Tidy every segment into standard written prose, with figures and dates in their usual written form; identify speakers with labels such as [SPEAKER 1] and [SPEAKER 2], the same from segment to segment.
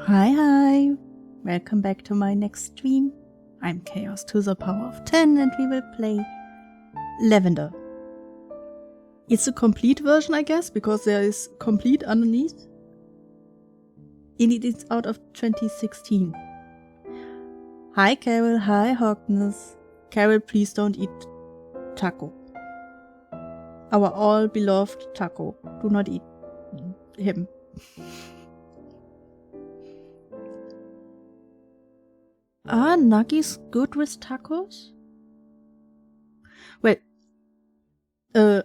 [SPEAKER 1] Hi, welcome back to my next stream. I'm Chaos to the power of 10 and we will play Lavender. It's a complete version, I guess, because there is complete underneath. And it is out of 2016. Hi Carol, hi Hogness. Carol, please don't eat taco. Our all beloved taco. Do not eat him. Are nuggies good with tacos? Well,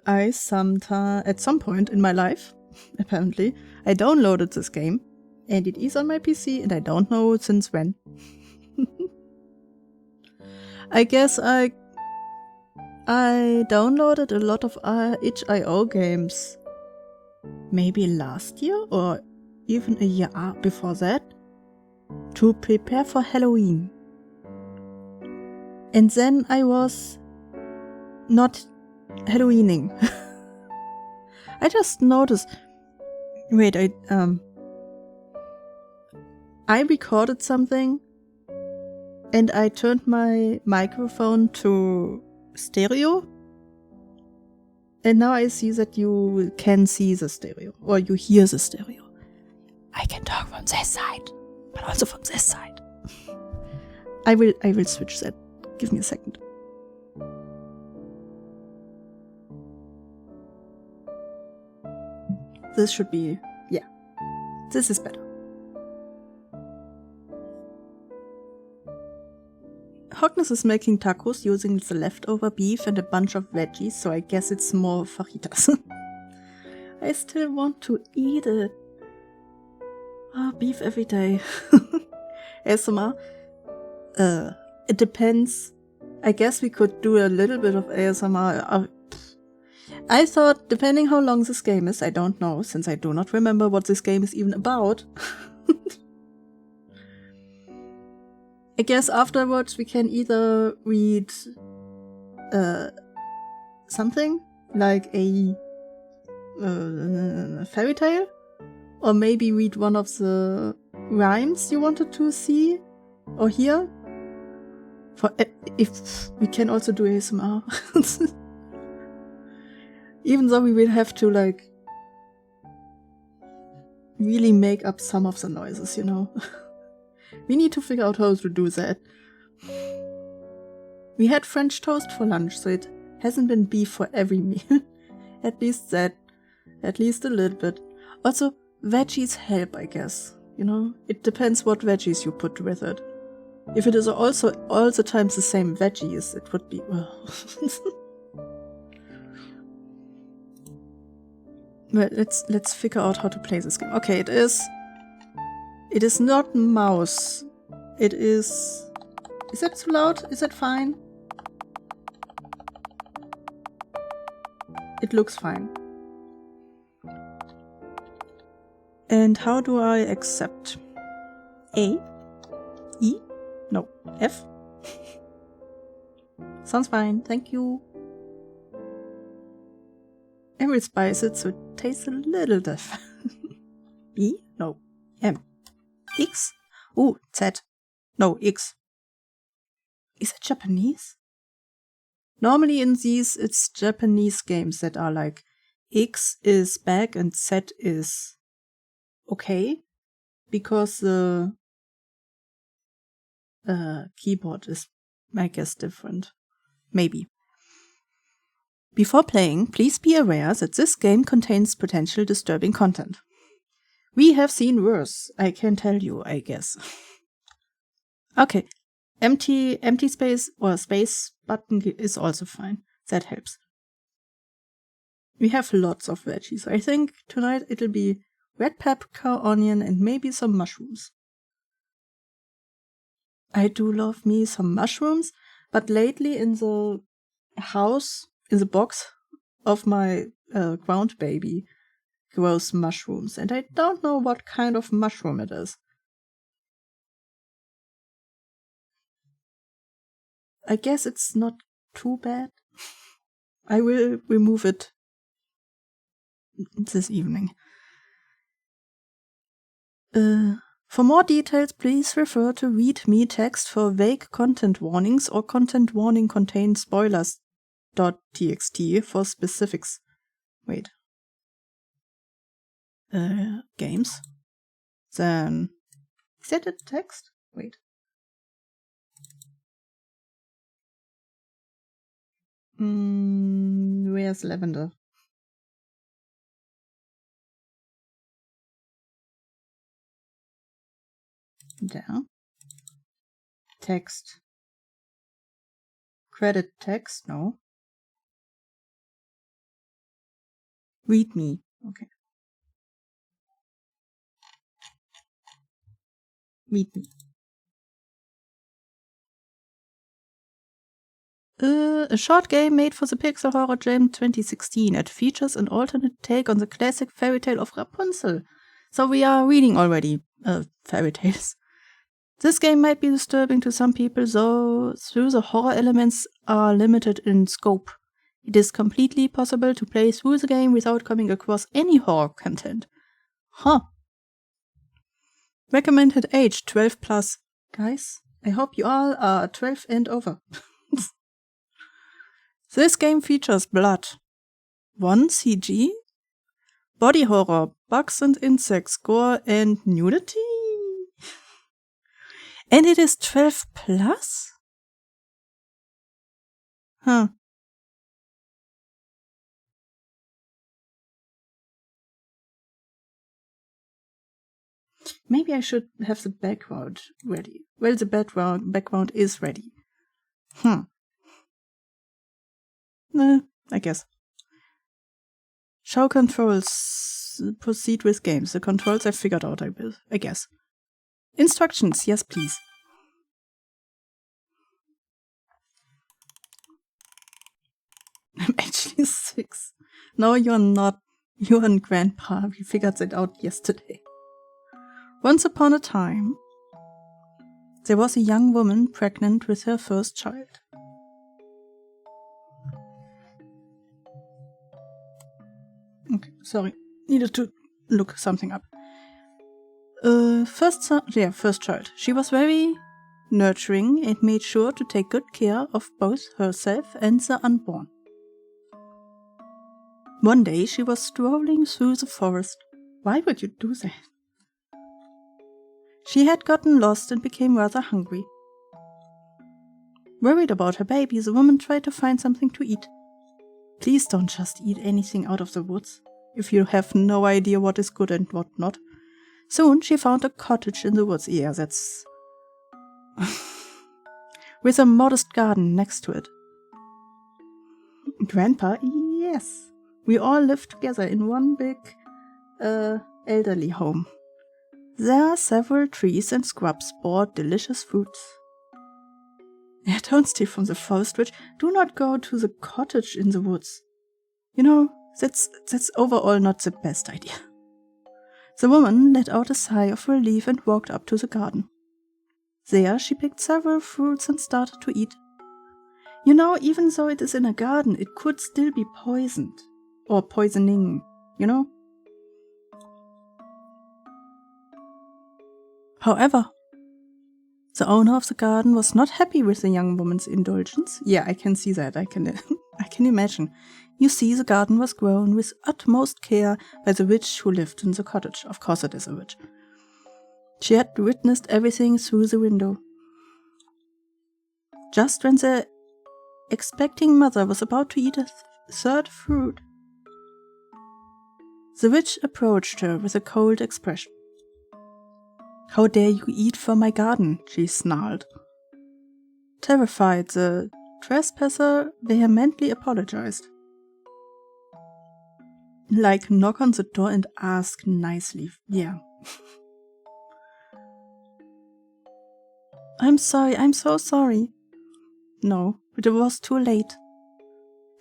[SPEAKER 1] at some point in my life, apparently, I downloaded this game, and it is on my PC, and I don't know since when. I guess I downloaded a lot of itch.io games, maybe last year or even a year before that, to prepare for Halloween. And then I was not Halloweening. I just noticed. Wait, I recorded something and I turned my microphone to stereo. And now I see that you can see the stereo or you hear the stereo. I can talk from this side, but also from this side. I will switch that. Give me a second. This should be, yeah. This is better. Hogness is making tacos using the leftover beef and a bunch of veggies, so I guess it's more fajitas. I still want to eat it. Beef every day. ASMR. It depends. I guess we could do a little bit of ASMR. I thought, depending how long this game is, I don't know, since I do not remember what this game is even about. I guess afterwards we can either read something like a fairy tale, or maybe read one of the rhymes you wanted to see or hear. If we can also do ASMR. Even though we will have to really make up some of the noises, you know. We need to figure out how to do that. We had French toast for lunch, so it hasn't been beef for every meal. At least that. At least a little bit. Also, veggies help, I guess. You know, it depends what veggies you put with it. If it is also all the time the same veggies, it would be... Well, let's figure out how to play this game. Okay, it is not mouse. It is... Is that too loud? Is that fine? It looks fine. And how do I accept? A? E? No. F? Sounds fine, thank you. I will spice it so it tastes a little different. B? No. M. X? Oh, Z. No, X. Is it Japanese? Normally in these, it's Japanese games that are like X is back and Z is okay, because the keyboard is, I guess, different. Maybe. Before playing, please be aware that this game contains potential disturbing content. We have seen worse, I can tell you, I guess. Okay, empty space or space button is also fine. That helps. We have lots of veggies. I think tonight it'll be red paprika, onion, and maybe some mushrooms. I do love me some mushrooms, but lately in the house, in the box of my ground baby, grows mushrooms, and I don't know what kind of mushroom it is. I guess it's not too bad. I will remove it this evening. For more details, please refer to README text for vague content warnings or content warning contains spoilers.txt for specifics. Wait. Games. Then, is that a text? Wait. Where's Lavender? There. Text. Credit text, no. README, okay. README. A short game made for the Pixar Horror Jam 2016. It features an alternate take on the classic fairy tale of Rapunzel. So we are reading already fairy tales. This game might be disturbing to some people, though the horror elements are limited in scope. It is completely possible to play through the game without coming across any horror content. Huh. Recommended age 12 plus. Guys, I hope you all are 12 and over. This game features blood, 1 CG, body horror, bugs and insects, gore and nudity. And it is 12 plus? Huh. Maybe I should have the background ready. Well, the background is ready. I guess. Show controls. Proceed with games. The controls I've figured out, I guess. Instructions, yes please. I'm actually 6. No, you're not. You're a grandpa. We figured that out yesterday. Once upon a time, there was a young woman pregnant with her first child. Okay, sorry. Needed to look something up. First child. She was very nurturing and made sure to take good care of both herself and the unborn. One day she was strolling through the forest. Why would you do that? She had gotten lost and became rather hungry. Worried about her baby, the woman tried to find something to eat. Please don't just eat anything out of the woods, if you have no idea what is good and what not. Soon she found a cottage in the woods. Yeah, that's... with a modest garden next to it. Grandpa? Yes. We all live together in one big, elderly home. There are several trees and scrubs bore delicious fruits. Yeah, don't steal from the forest, Rich. Do not go to the cottage in the woods. You know, that's overall not the best idea. The woman let out a sigh of relief and walked up to the garden. There she picked several fruits and started to eat. You know, even though it is in a garden, it could still be poisoned. Or poisoning, you know? However, the owner of the garden was not happy with the young woman's indulgence. Yeah, I can see that. I can imagine. You see, the garden was grown with utmost care by the witch who lived in the cottage. Of course it is a witch. She had witnessed everything through the window. Just when the expecting mother was about to eat a third fruit, the witch approached her with a cold expression. "How dare you eat from my garden?" she snarled. Terrified, the trespasser vehemently apologized. Like, knock on the door and ask nicely. Yeah. "I'm sorry, I'm so sorry." "No, but it was too late.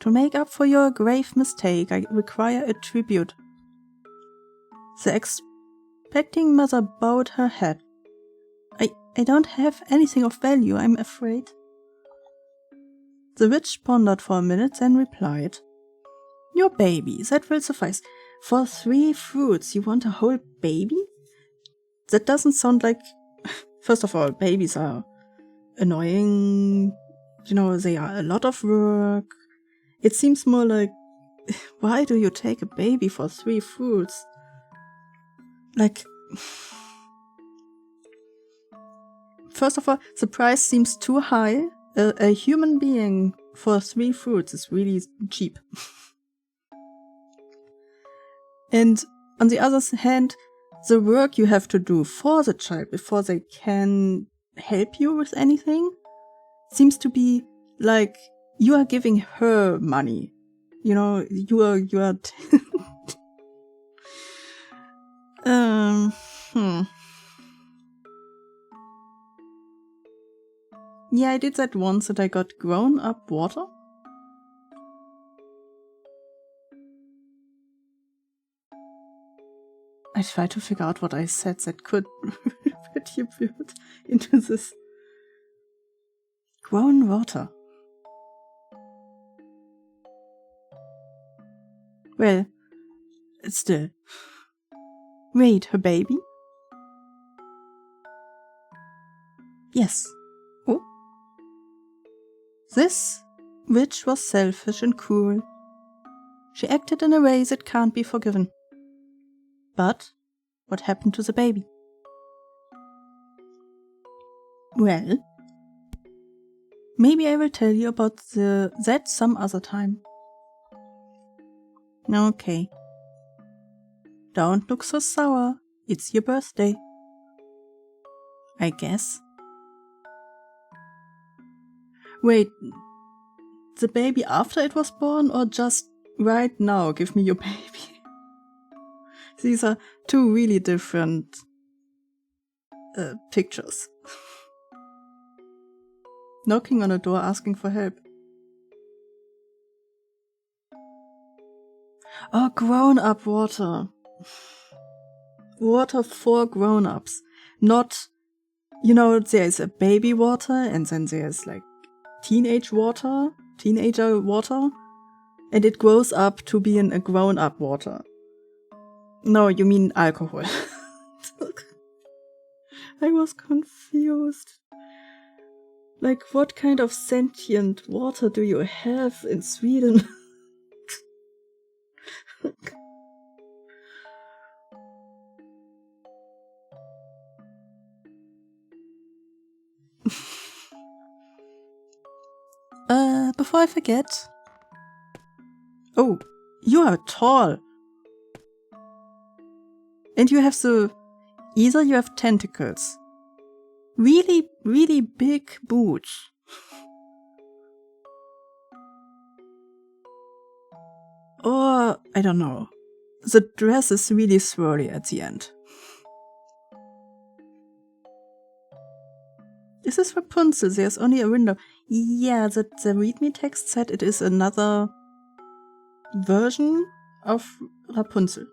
[SPEAKER 1] To make up for your grave mistake, I require a tribute." The expecting mother bowed her head. I don't have anything of value, I'm afraid." The witch pondered for a minute, then replied, "Your baby, that will suffice. For 3 fruits, you want a whole baby? That doesn't sound like... First of all, babies are annoying. You know, they are a lot of work. It seems more like, why do you take a baby for 3 fruits? Like... First of all, the price seems too high. A human being for 3 fruits is really cheap. And on the other hand, the work you have to do for the child before they can help you with anything seems to be like you are giving her money. You know, you are Yeah, I did that once and I got grown-up water. I tried to figure out what I said that could contribute into this. Grown water. Well, still. Wait, her baby? Yes. Oh. This witch was selfish and cruel. She acted in a way that can't be forgiven. But what happened to the baby? Well, maybe I will tell you about that some other time. Okay. Don't look so sour. It's your birthday. I guess. Wait, the baby after it was born or just right now? Give me your baby. These are 2 really different pictures. Knocking on a door asking for help. Oh, grown-up water. Water for grown-ups. Not, you know, there's a baby water and then there's like teenager water, and it grows up to being a grown-up water. No, you mean alcohol. I was confused. Like, what kind of sentient water do you have in Sweden? Before I forget. Oh, you are tall. And you have either you have tentacles. Really, really big boots. Or, I don't know. The dress is really swirly at the end. This is Rapunzel, there's only a window. Yeah, the readme text said it is another version of Rapunzel.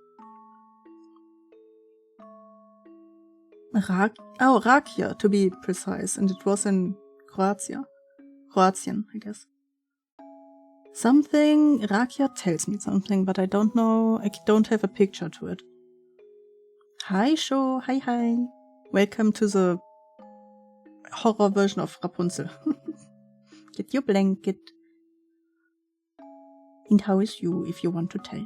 [SPEAKER 1] Rakia, to be precise, and it was in Croatian, I guess. Something, Rakia tells me something, but I don't know, I don't have a picture to it. Hi, Sho, hi. Welcome to the horror version of Rapunzel. Get your blanket. And how is you, if you want to tell?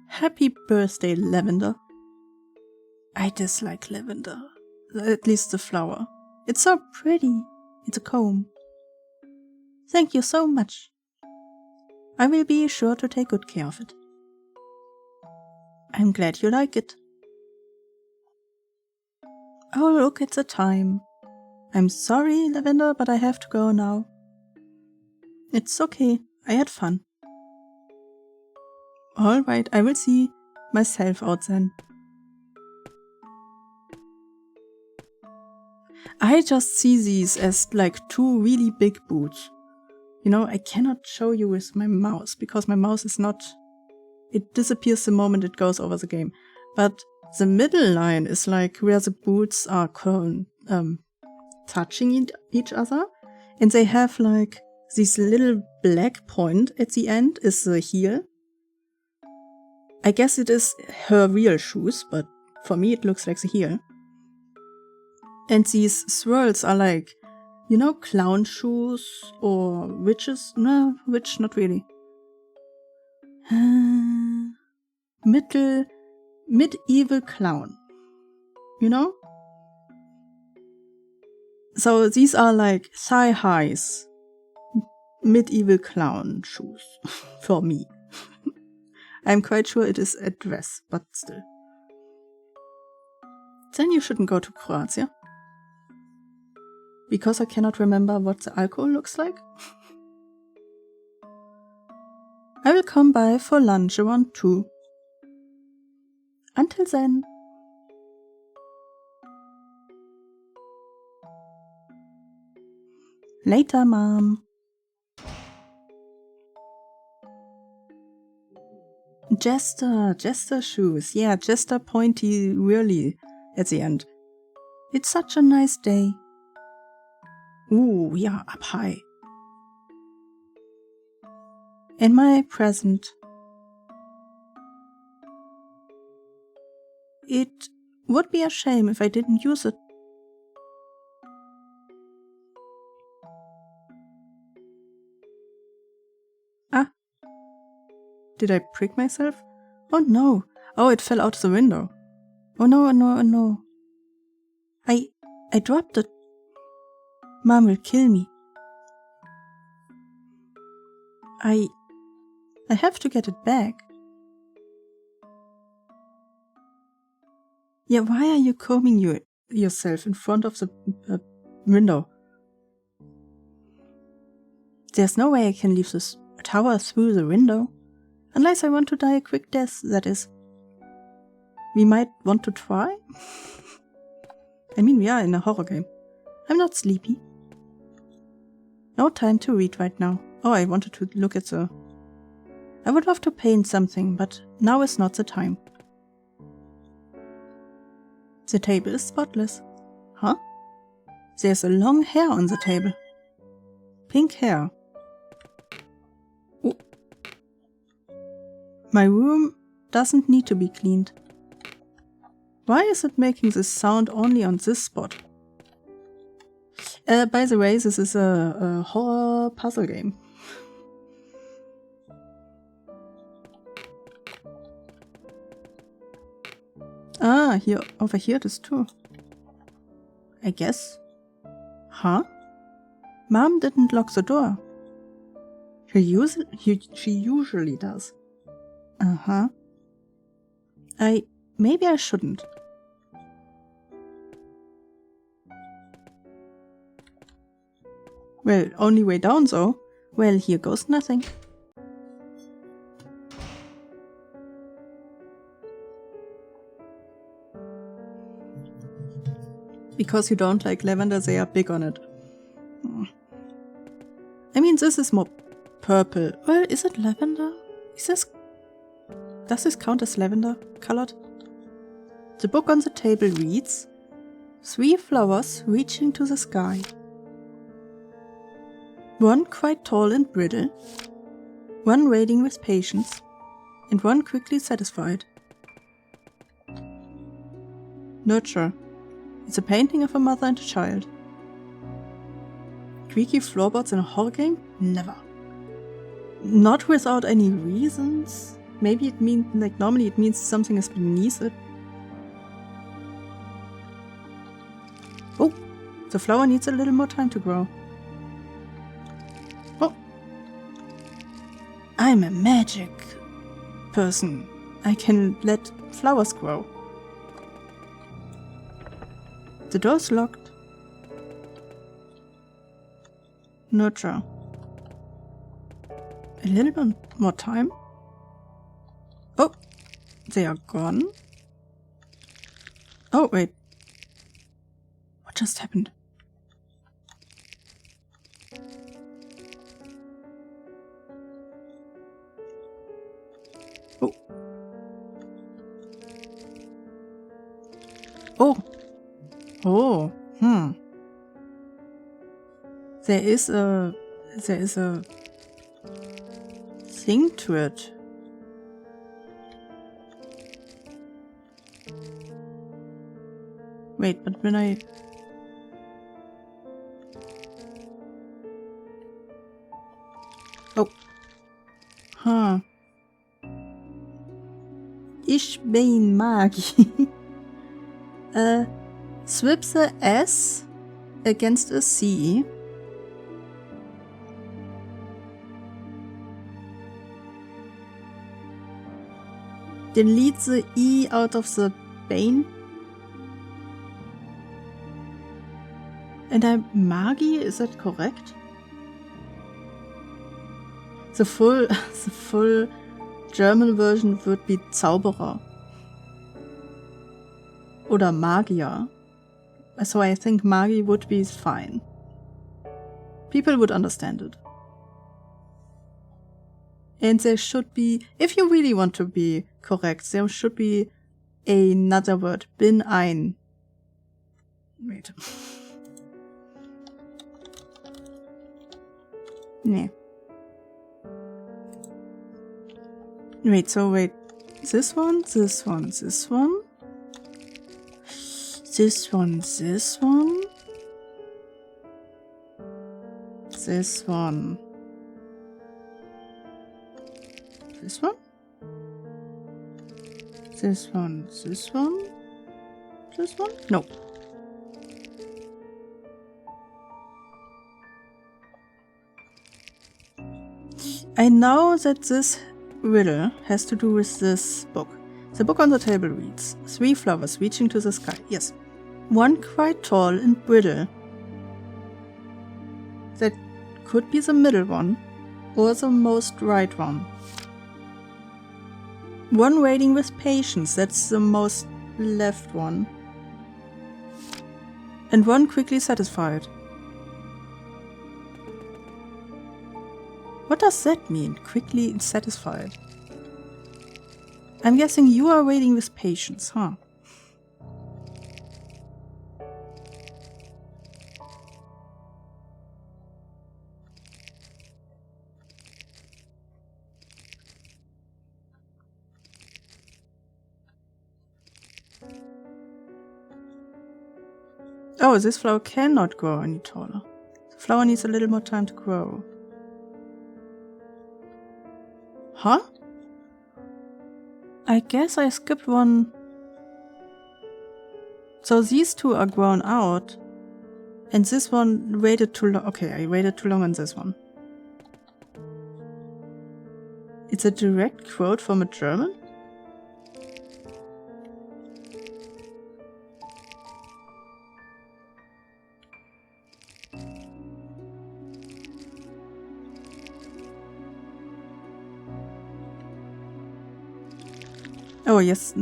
[SPEAKER 1] Happy birthday, Lavender. I dislike lavender. At least the flower. It's so pretty. It's a comb. Thank you so much. I will be sure to take good care of it. I'm glad you like it. Oh, look at the time. I'm sorry, Lavender, but I have to go now. It's okay. I had fun. Alright, I will see myself out then. I just see these as like two really big boots. You know, I cannot show you with my mouse because my mouse is not... It disappears the moment it goes over the game. But the middle line is like where the boots are touching each other. And they have like this little black point at the end is the heel. I guess it is her real shoes, but for me it looks like the heel. And these swirls are like, you know, clown shoes or witches? No, witch, not really. Medieval clown. You know? So these are like thigh highs. Medieval clown shoes. For me. I'm quite sure it is a dress, but still. Then you shouldn't go to Croatia. Because I cannot remember what the alcohol looks like. I will come by for lunch around 2. Until then. Later, Mom. Jester shoes. Yeah, Jester pointy really at the end. It's such a nice day. Ooh, yeah, up high. And my present. It would be a shame if I didn't use it. Ah. Did I prick myself? Oh no. Oh, it fell out the window. Oh no. I dropped it. Mom will kill me. I have to get it back. Yeah, why are you combing yourself in front of the window? There's no way I can leave this tower through the window. Unless I want to die a quick death, that is. We might want to try? I mean, we are in a horror game. I'm not sleepy. No time to read right now. Oh, I wanted to look at the... I would love to paint something, but now is not the time. The table is spotless. Huh? There's a long hair on the table. Pink hair. Oh. My room doesn't need to be cleaned. Why is it making this sound only on this spot? By the way, this is a horror puzzle game. Ah, here, over here it is too. I guess. Huh? Mom didn't lock the door. She usually does. Uh-huh. Maybe I shouldn't. Well, only way down though. Well, here goes nothing. Because you don't like lavender, they are big on it. I mean, this is more purple. Well, is it lavender? Does this count as lavender colored? The book on the table reads, 3 flowers reaching to the sky. One quite tall and brittle, one waiting with patience, and one quickly satisfied. Nurture. It's a painting of a mother and a child. Creaky floorboards in a horror game? Never. Not without any reasons. Maybe it means, like, normally it means something is beneath it. Oh, the flower needs a little more time to grow. Oh. I'm a magic person. I can let flowers grow. The door's locked. Nurture. A little bit more time. Oh, they are gone. Oh, wait. What just happened? Oh. Oh. Oh, There is a thing to it. Wait, but when I... Oh. Huh. Ich bin Magie. Swip the S against a C. Delete the E out of the Bane. And I'm Magie, is that correct? The full German version would be Zauberer. Oder Magier. So I think Magie would be fine. People would understand it. And there should be, if you really want to be correct, there should be another word. Bin ein. Wait. Nee. Wait. This one, this one, this one. This one, this one. This one. This one? This one, this one? This one? No. I know that this riddle has to do with this book. The book on the table reads, 3 flowers reaching to the sky. Yes. One quite tall and brittle. That could be the middle one, or the most right one. One waiting with patience, that's the most left one. And one quickly satisfied. What does that mean, quickly satisfied? I'm guessing you are waiting with patience, huh? Oh, this flower cannot grow any taller. The flower needs a little more time to grow. Huh? I guess I skipped one. So these two are grown out, And this one waited too long. Okay, I waited too long on this one. It's a direct quote from a German? Oh, yes.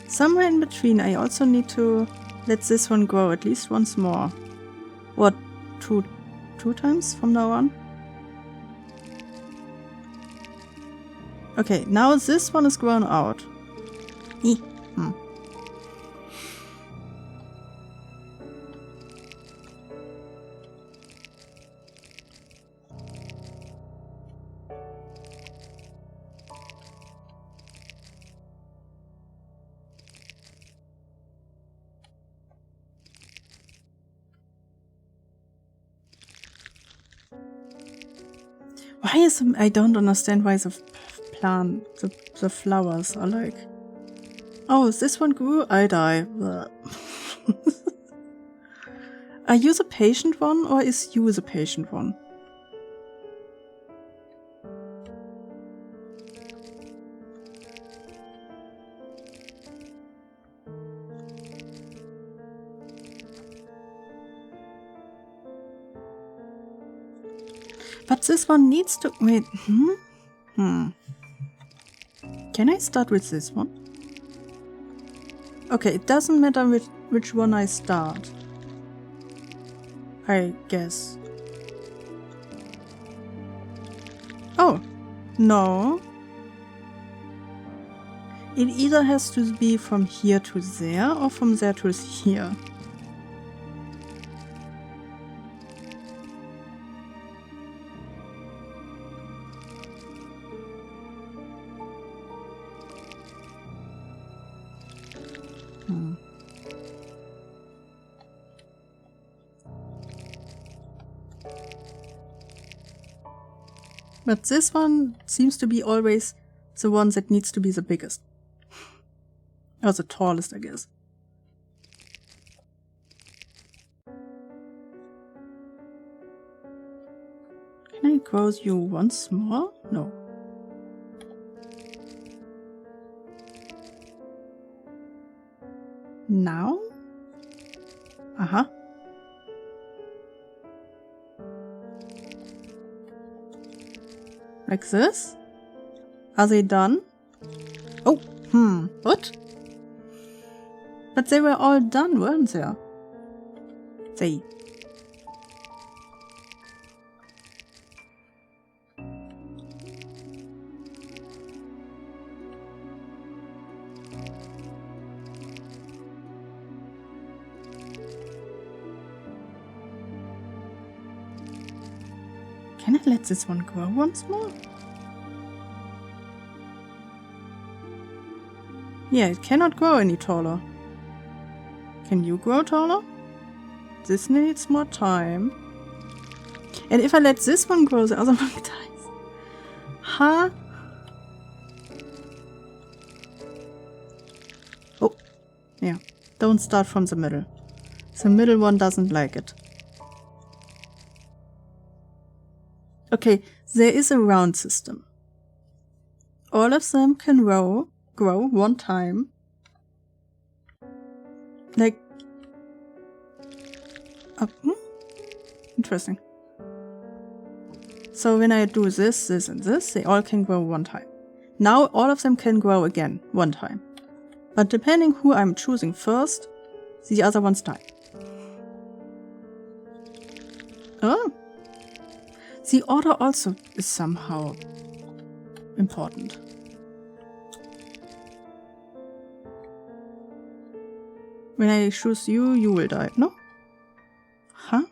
[SPEAKER 1] Somewhere in between, I also need to let this one grow at least once more. What, two times from now on? Okay, now this one is grown out. Why is I don't understand why the plant, the flowers are like... Oh, this one grew? I die. Are you the patient one or is you the patient one? But this one needs to... Wait. Can I start with this one? Okay, it doesn't matter which one I start. I guess. Oh. No. It either has to be from here to there or from there to here. But this one seems to be always the one that needs to be the biggest. Or the tallest, I guess. Can I grow you once more? No. Now? Uh-huh. Like this? Are they done? Oh, what? But they were all done, weren't they? They. Can I let this one grow once more? Yeah, it cannot grow any taller. Can you grow taller? This needs more time. And if I let this one grow, the other one dies. Huh? Oh, yeah. Don't start from the middle. The middle one doesn't like it. Okay, there is a round system. All of them can grow one time. Like... Interesting. So when I do this, this, and this, they all can grow one time. Now all of them can grow again, one time. But depending who I'm choosing first, the other ones die. Oh! The order also is somehow important. When I choose you, you will die, no? Huh?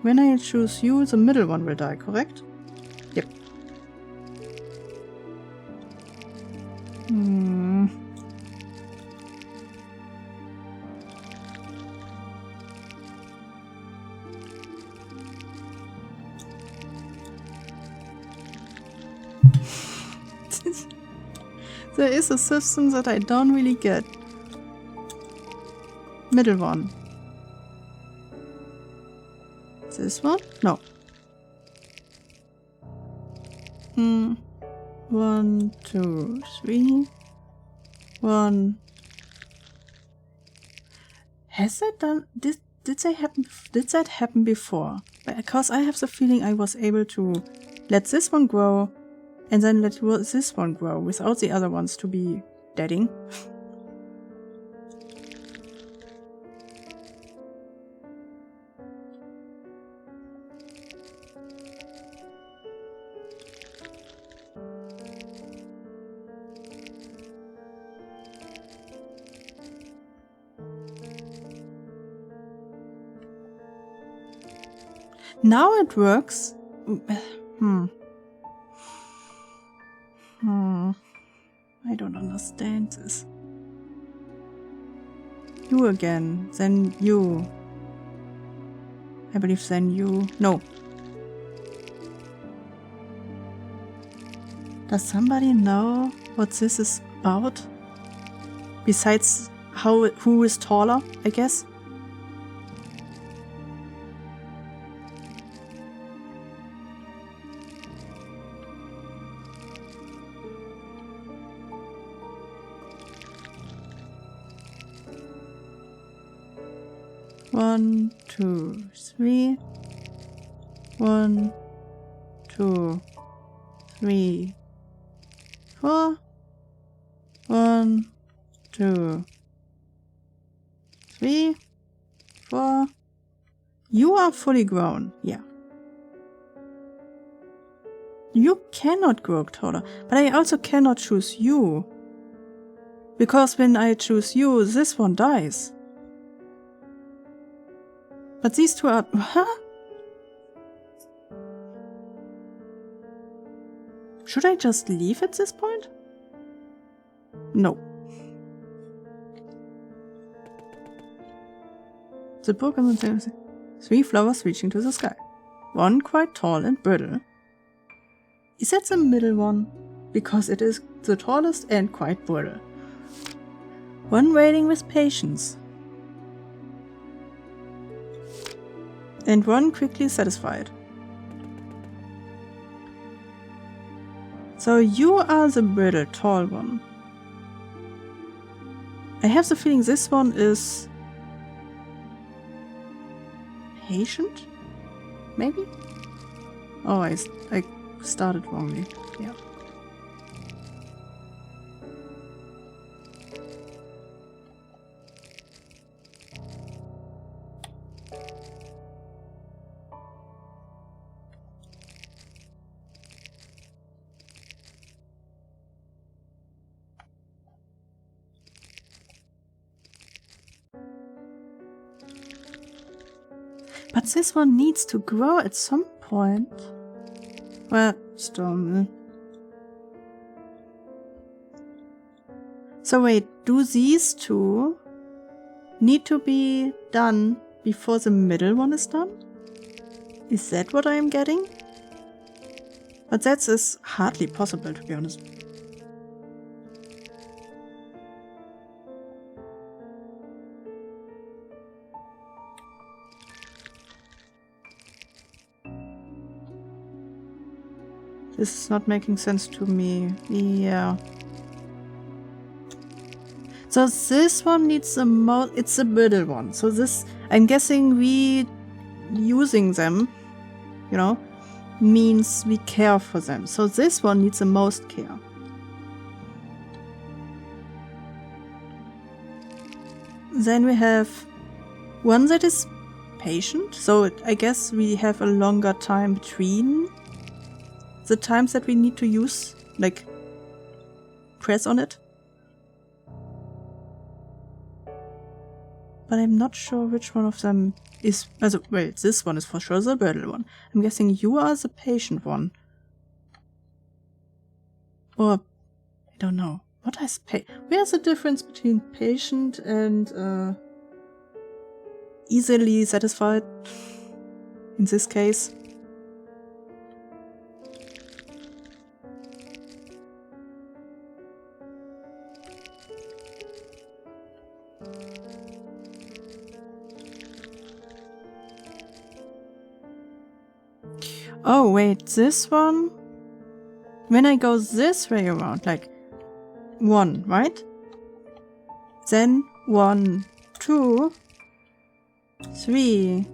[SPEAKER 1] When I choose you, the middle one will die, correct? Yep. There is a system that I don't really get. Middle one. This one? No. 1, 2, 3. 1. Has that done? Did that happen before? Because I have the feeling I was able to let this one grow and then let this one grow without the other ones to be deading. Now it works. I don't understand this. You again, then you. I believe then you. No. Does somebody know what this is about? Besides who is taller, I guess? One, 2, 3. 1, 2, 3, 4. 1, 2, 3, 4. You are fully grown, yeah. You cannot grow taller, but I also cannot choose you. Because when I choose you, this one dies. But these two are... Huh? Should I just leave at this point? No. The book and the 3 flowers reaching to the sky. 1 quite tall and brittle. Is that the middle one? Because it is the tallest and quite brittle. 1 waiting with patience. And 1 quickly satisfied. So you are the brittle, tall one. I have the feeling this one is... patient? Maybe? Oh, I started wrongly. Yeah. But this one needs to grow at some point. Well, still. So wait, do these 2 need to be done before the middle one is done? Is that what I am getting? But that is hardly possible, to be honest. This is not making sense to me. Yeah. So this one needs the most... It's the middle one. So this... I'm guessing we... using them, you know, means we care for them. So this one needs the most care. Then we have 1 that is patient. So I guess we have a longer time between the times that we need to use, like, press on it. But I'm not sure which one of them is... Also, well, this one is for sure the brittle one. I'm guessing you are the patient one. Or, I don't know. What is where's the difference between patient and easily satisfied? In this case. Oh, wait, this one? When I go this way around, like 1, right? Then 1, 2, 3.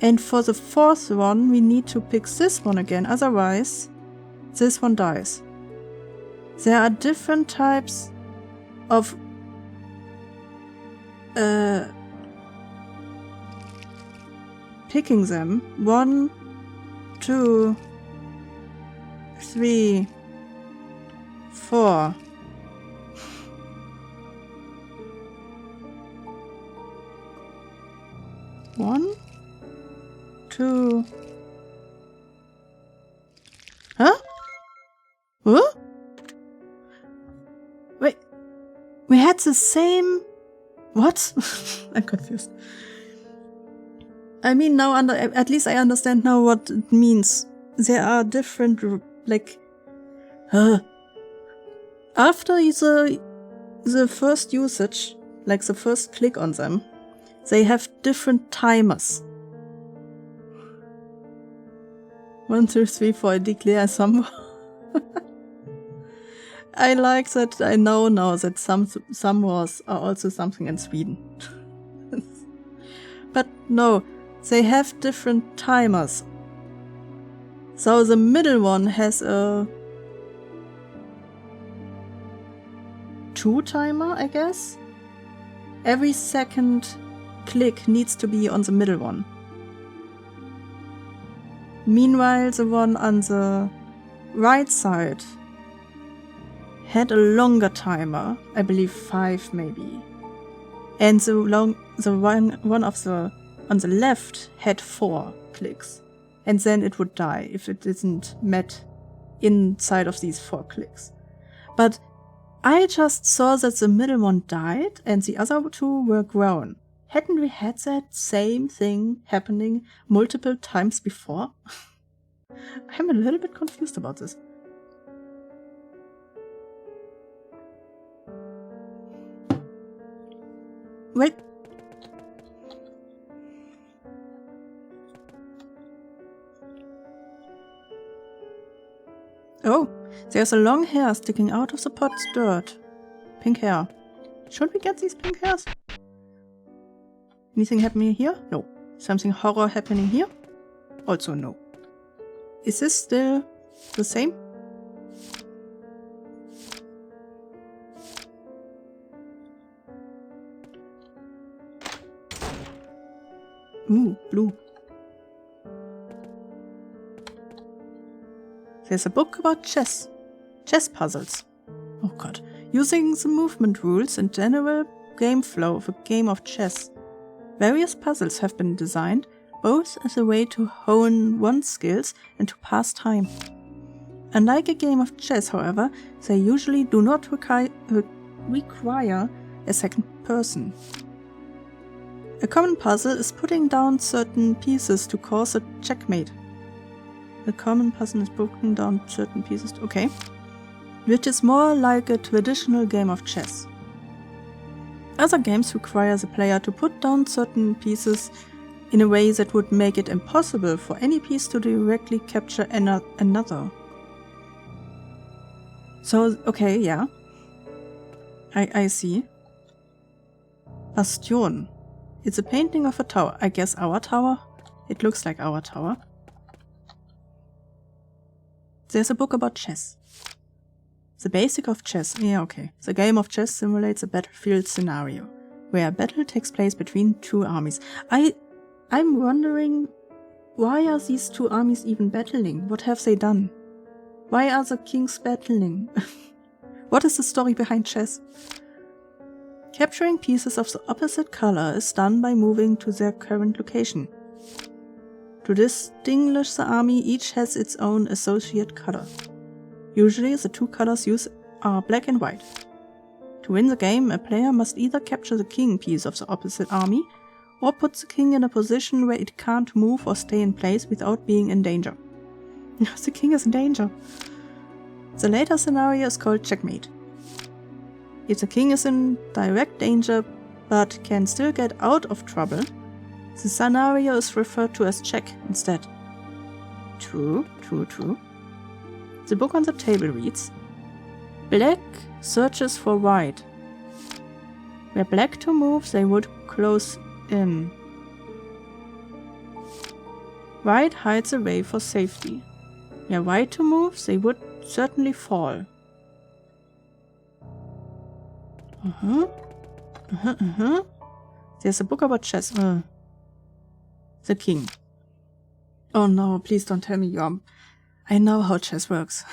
[SPEAKER 1] And for the 4th one, we need to pick this one again, otherwise this one dies. There are different types of picking them. 1, 2, 3, 4. One, 2. Huh? Huh? Wait. We had the same... What? I'm confused. I mean, now at least I understand now what it means. There are different, like... After the first usage, like the first click on them, they have different timers. 1, 2, 3, 4, I declare some. I like that I know now that some wars are also something in Sweden. But no, they have different timers. So the middle one has a 2 timer, I guess. Every second click needs to be on the middle one. Meanwhile, the one on the right side had a longer timer, I believe 5 maybe. And the one of the on the left had 4 clicks. And then it would die if it isn't met inside of these 4 clicks. But I just saw that the middle one died and the other 2 were grown. Hadn't we had that same thing happening multiple times before? I'm a little bit confused about this. Wait. Oh, there's a long hair sticking out of the pot's dirt. Pink hair. Should we get these pink hairs? Anything happening here? No. Something horror happening here? Also no. Is this still the same? Ooh, blue. There's a book about chess. Chess puzzles. Oh god. Using the movement rules and general game flow of a game of chess. Various puzzles have been designed, both as a way to hone one's skills and to pass time. Unlike a game of chess, however, they usually do not require a second person. A common puzzle is putting down certain pieces to cause a checkmate. A common puzzle is putting down certain pieces, okay. Which is more like a traditional game of chess. Other games require the player to put down certain pieces in a way that would make it impossible for any piece to directly capture another. So, okay, yeah. I see. Bastion. It's a painting of a tower. I guess our tower? It looks like our tower. There's a book about chess. The basic of chess. Yeah, okay. The game of chess simulates a battlefield scenario, where a battle takes place between 2 armies. I'm wondering, why are these 2 armies even battling? What have they done? Why are the kings battling? What is the story behind chess? Capturing pieces of the opposite color is done by moving to their current location. To distinguish the army, each has its own associate color. Usually the 2 colors used are black and white. To win the game, a player must either capture the king piece of the opposite army, or put the king in a position where it can't move or stay in place without being in danger. The king is in danger. The later scenario is called checkmate. If the king is in direct danger but can still get out of trouble, The scenario is referred to as check instead. True. The book on the table reads, Black searches for white. Were black to move, they would close in. White hides away for safety. Were white to move, they would certainly fall. There's a book about chess. The king. Oh no, please don't tell me I know how chess works.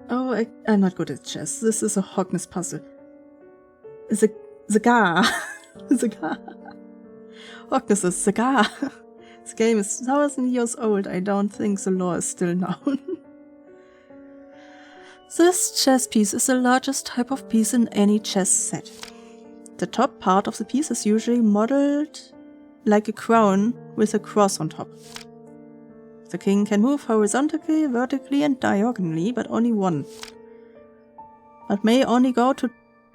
[SPEAKER 1] Oh, I'm not good at chess. This is a Hogness puzzle. Zagar. Zagar. Hogness is Zagar. This game is 1,000 years old. I don't think the lore is still known. This chess piece is the largest type of piece in any chess set. The top part of the piece is usually modeled like a crown with a cross on top. The king can move horizontally, vertically and diagonally, but only one. But may only go to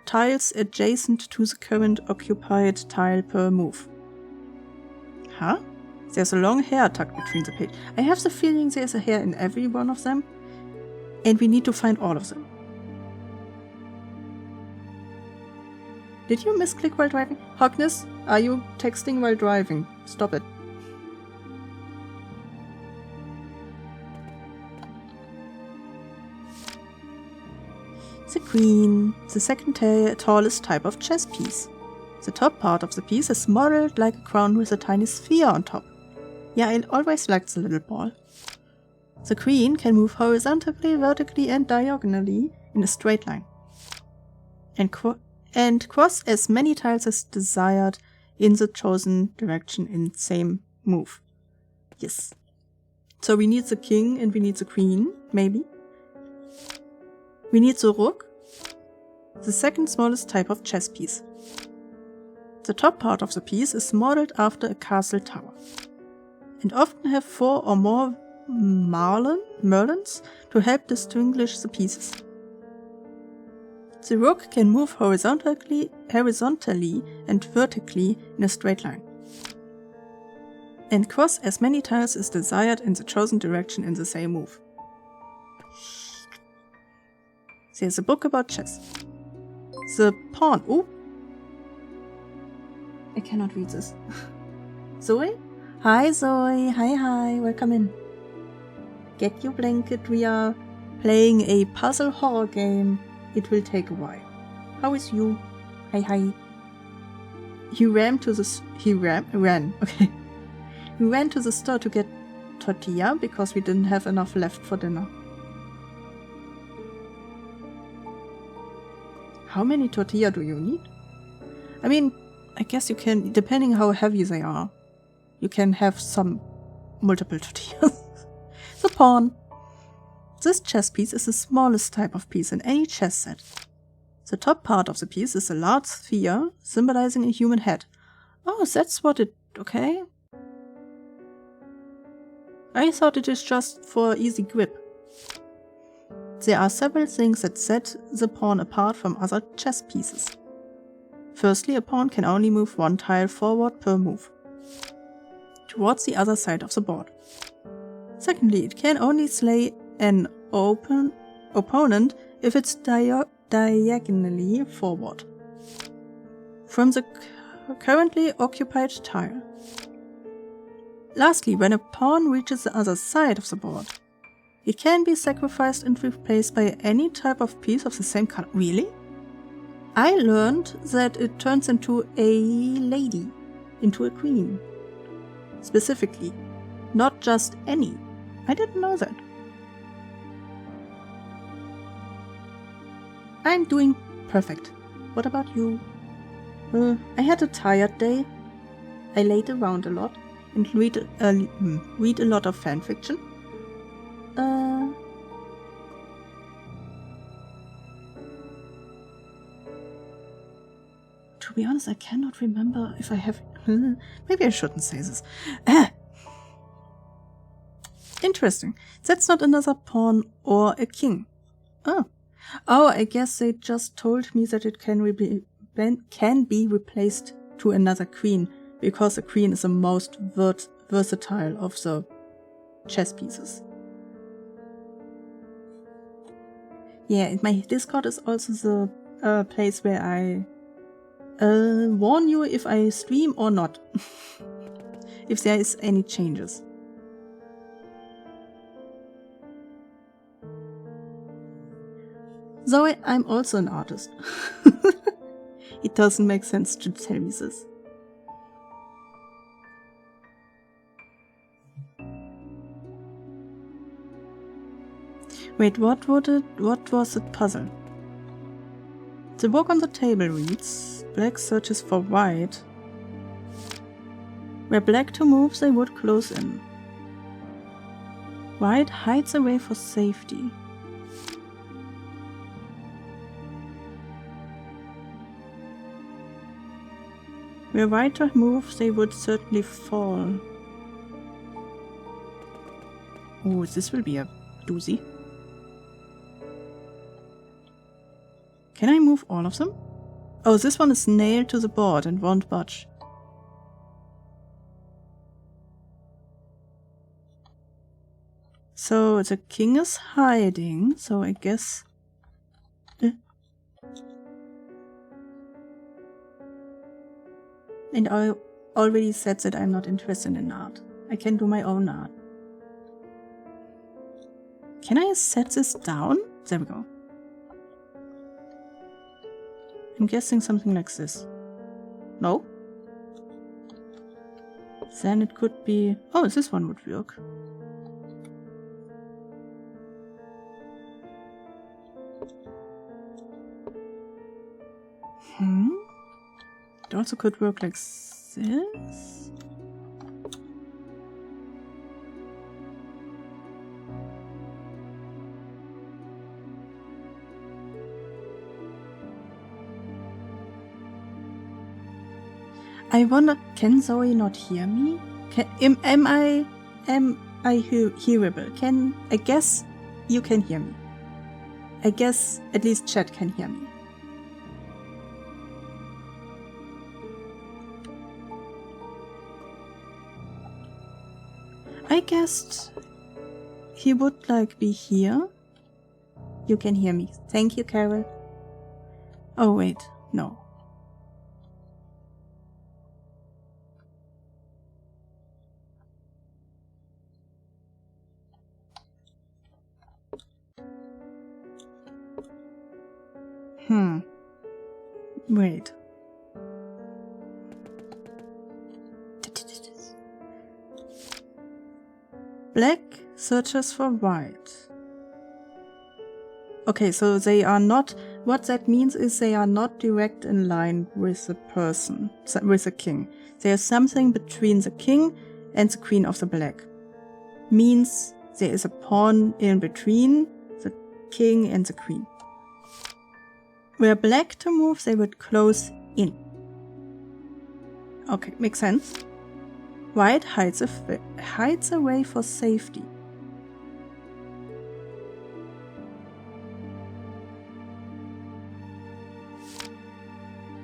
[SPEAKER 1] tiles adjacent to the current occupied tile per move. Huh? There's a long hair tucked between the page. I have the feeling there's a hair in every one of them, and we need to find all of them. Did you misclick while driving? Hogness, are you texting while driving? Stop it. The queen, the second tallest type of chess piece. The top part of the piece is modeled like a crown with a tiny sphere on top. Yeah, I always liked the little ball. The queen can move horizontally, vertically and diagonally in a straight line. And cross as many tiles as desired in the chosen direction in the same move. Yes. So we need the king and we need the queen, maybe. We need the rook, the second smallest type of chess piece. The top part of the piece is modeled after a castle tower, and often have 4 or more merlins to help distinguish the pieces. The rook can move horizontally and vertically in a straight line, and cross as many tiles as desired in the chosen direction in the same move. There's a book about chess. The pawn. Oh! I cannot read this. Zoe? Hi Zoe, hi, welcome in. Get your blanket, we are playing a puzzle horror game. It will take a while. How is you? Hi. He ran, okay. He ran to the store to get tortilla because we didn't have enough left for dinner. How many tortilla do you need? I mean, I guess you can, depending how heavy they are, you can have multiple tortillas. The pawn. This chess piece is the smallest type of piece in any chess set. The top part of the piece is a large sphere symbolizing a human head. Oh, that's what it... okay. I thought it is just for easy grip. There are several things that set the pawn apart from other chess pieces. Firstly, a pawn can only move one tile forward per move, towards the other side of the board. Secondly, it can only slay an opponent if it's diagonally forward from the currently occupied tile. Lastly, when a pawn reaches the other side of the board, it can be sacrificed and replaced by any type of piece of the same color. Really? I learned that it turns into a lady, into a queen. Specifically, not just any. I didn't know that. I'm doing perfect. What about you? I had a tired day. I laid around a lot and read a lot of fanfiction. To be honest, I cannot remember if I have... maybe I shouldn't say this. Interesting. That's not another pawn or a king. Oh, I guess they just told me that it can be replaced to another queen, because the queen is the most versatile of the chess pieces. Yeah, my Discord is also the place where I warn you if I stream or not. If there is any changes. Zoe, I'm also an artist. It doesn't make sense to tell me this. Wait, what was the puzzle? The book on the table reads, black searches for white. Were black to move, they would close in. White hides away for safety. Were white to move, they would certainly fall. Oh, this will be a doozy. Can I move all of them? Oh, this one is nailed to the board and won't budge. So the king is hiding, so I guess... And I already said that I'm not interested in art. I can do my own art. Can I set this down? There we go. I'm guessing something like this. No? Then it could be... Oh, this one would work. It also could work like this. I wonder, can Zoe not hear me? Am I hearable? I guess you can hear me. I guess at least chat can hear me. I guessed he would like be here. You can hear me. Thank you, Carol. Oh wait, no. Wait. Black searches for white. Okay, so they are not... What that means is they are not direct in line with the person, with the king. There is something between the king and the queen of the black. Means there is a pawn in between the king and the queen. Were black to move, they would close in. Okay, makes sense. White hides away for safety.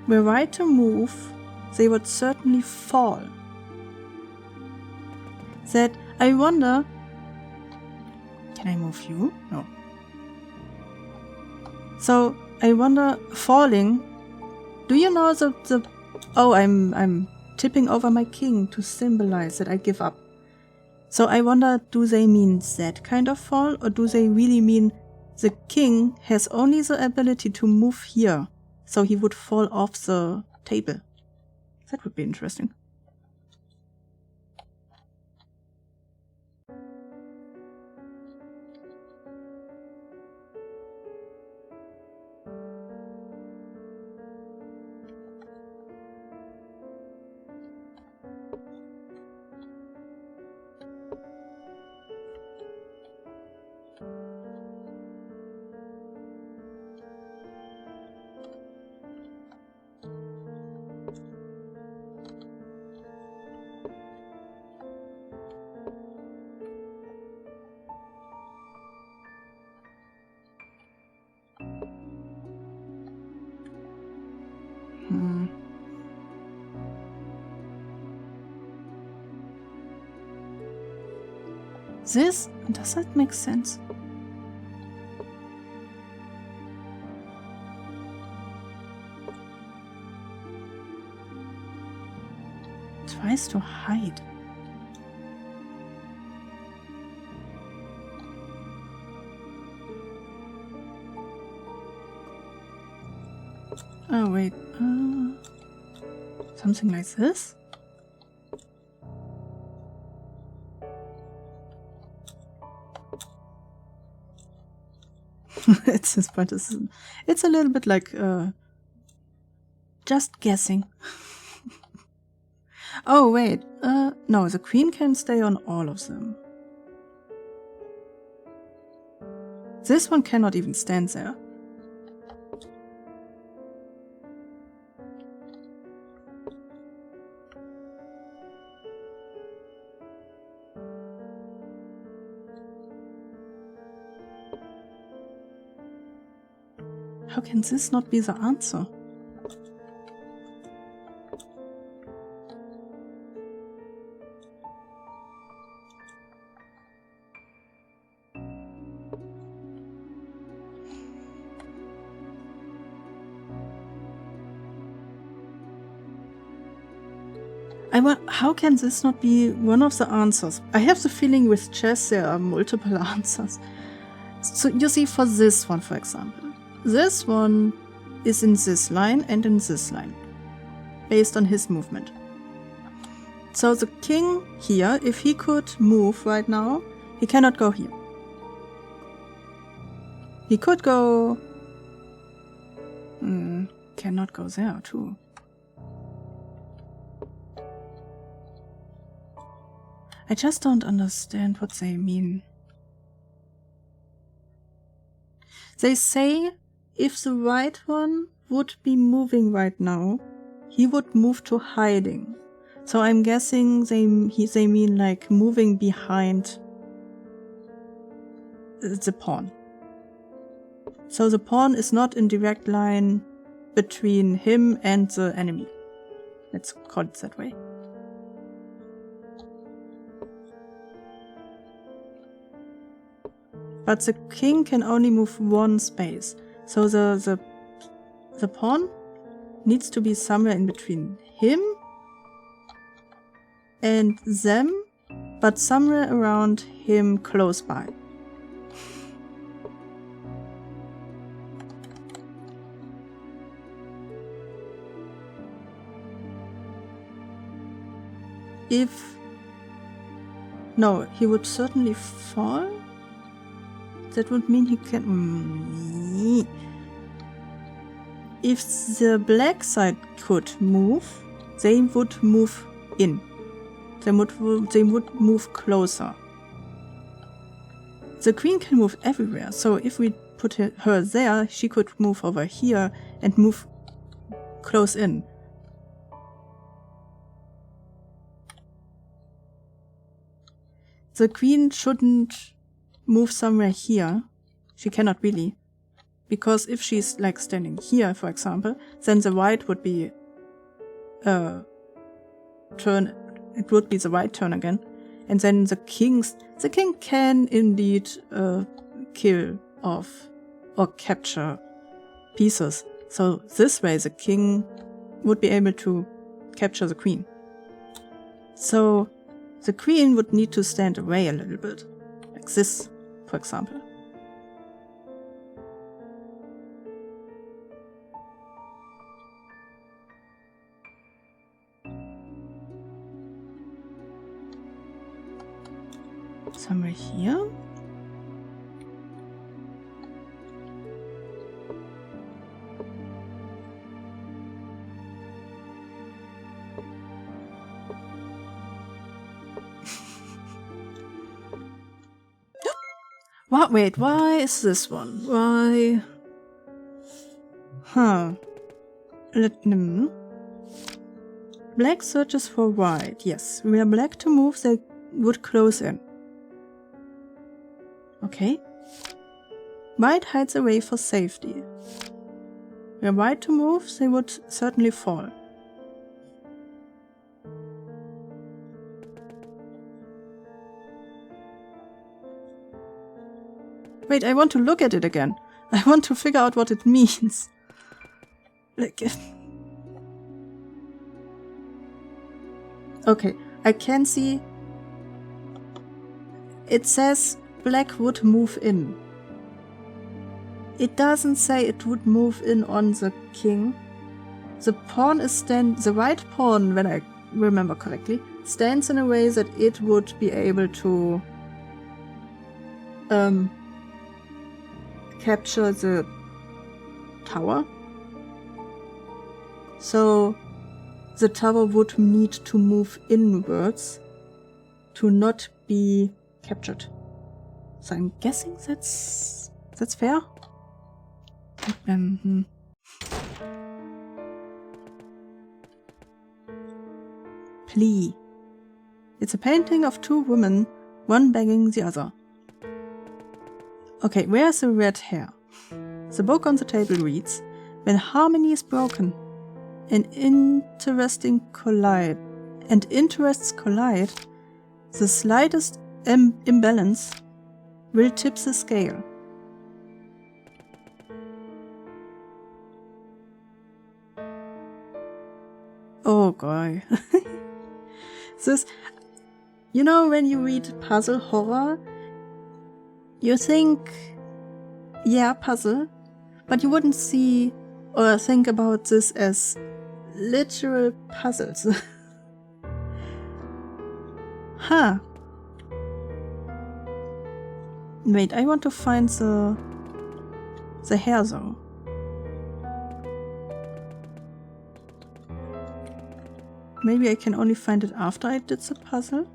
[SPEAKER 1] Were white to move, they would certainly fall. That I wonder... Can I move you? No. So I wonder, falling... Do you know the... Oh, I'm tipping over my king to symbolize that I give up. So I wonder, do they mean that kind of fall, or do they really mean the king has only the ability to move here, so he would fall off the table? That would be interesting. This, does that make sense? Tries to hide. Oh wait, something like this? It's this point. It's a little bit like just guessing. Oh wait, no, the queen can stay on all of them. This one cannot even stand there. How can this not be the answer? How can this not be one of the answers? I have the feeling with chess there are multiple answers. So you see, for this one, for example, this one is in this line and in this line, based on his movement. So the king here, if he could move right now, he cannot go here. He could go... cannot go there too. I just don't understand what they mean. They say if the white one would be moving right now, he would move to hiding. So I'm guessing they mean like moving behind the pawn. So the pawn is not in direct line between him and the enemy. Let's call it that way. But the king can only move one space. So the pawn needs to be somewhere in between him and them, but somewhere around him close by. No, he would certainly fall. That would mean he can... If the black side could move, they would move in. They would move closer. The queen can move everywhere, so if we put her there, she could move over here and move close in. The queen shouldn't move somewhere here. She cannot really. Because if she's like standing here, for example, then the white would be turn. It would be the white turn again. And then the king can indeed kill off or capture pieces. So this way the king would be able to capture the queen. So the queen would need to stand away a little bit. Like this, for example. Somewhere here. What? Wait, why is this one? Why? Huh. Black searches for white. Yes, were black to move, they would close in. Okay. White hides away for safety. Were white to move, they would certainly fall. Wait, I want to look at it again. I want to figure out what it means. Like... Okay, I can see... It says black would move in. It doesn't say it would move in on the king. The pawn is the white pawn, when I remember correctly, stands in a way that it would be able to capture the tower. So the tower would need to move inwards to not be captured. So I'm guessing that's fair. Plea. It's a painting of two women, one begging the other. Okay, where's the red hair? The book on the table reads, when harmony is broken and interests collide, the slightest imbalance will tip the scale. Oh boy. This, you know, when you read puzzle horror, you think, yeah, puzzle, but you wouldn't see or think about this as literal puzzles. Huh. Wait, I want to find the hair though. Maybe I can only find it after I did the puzzle.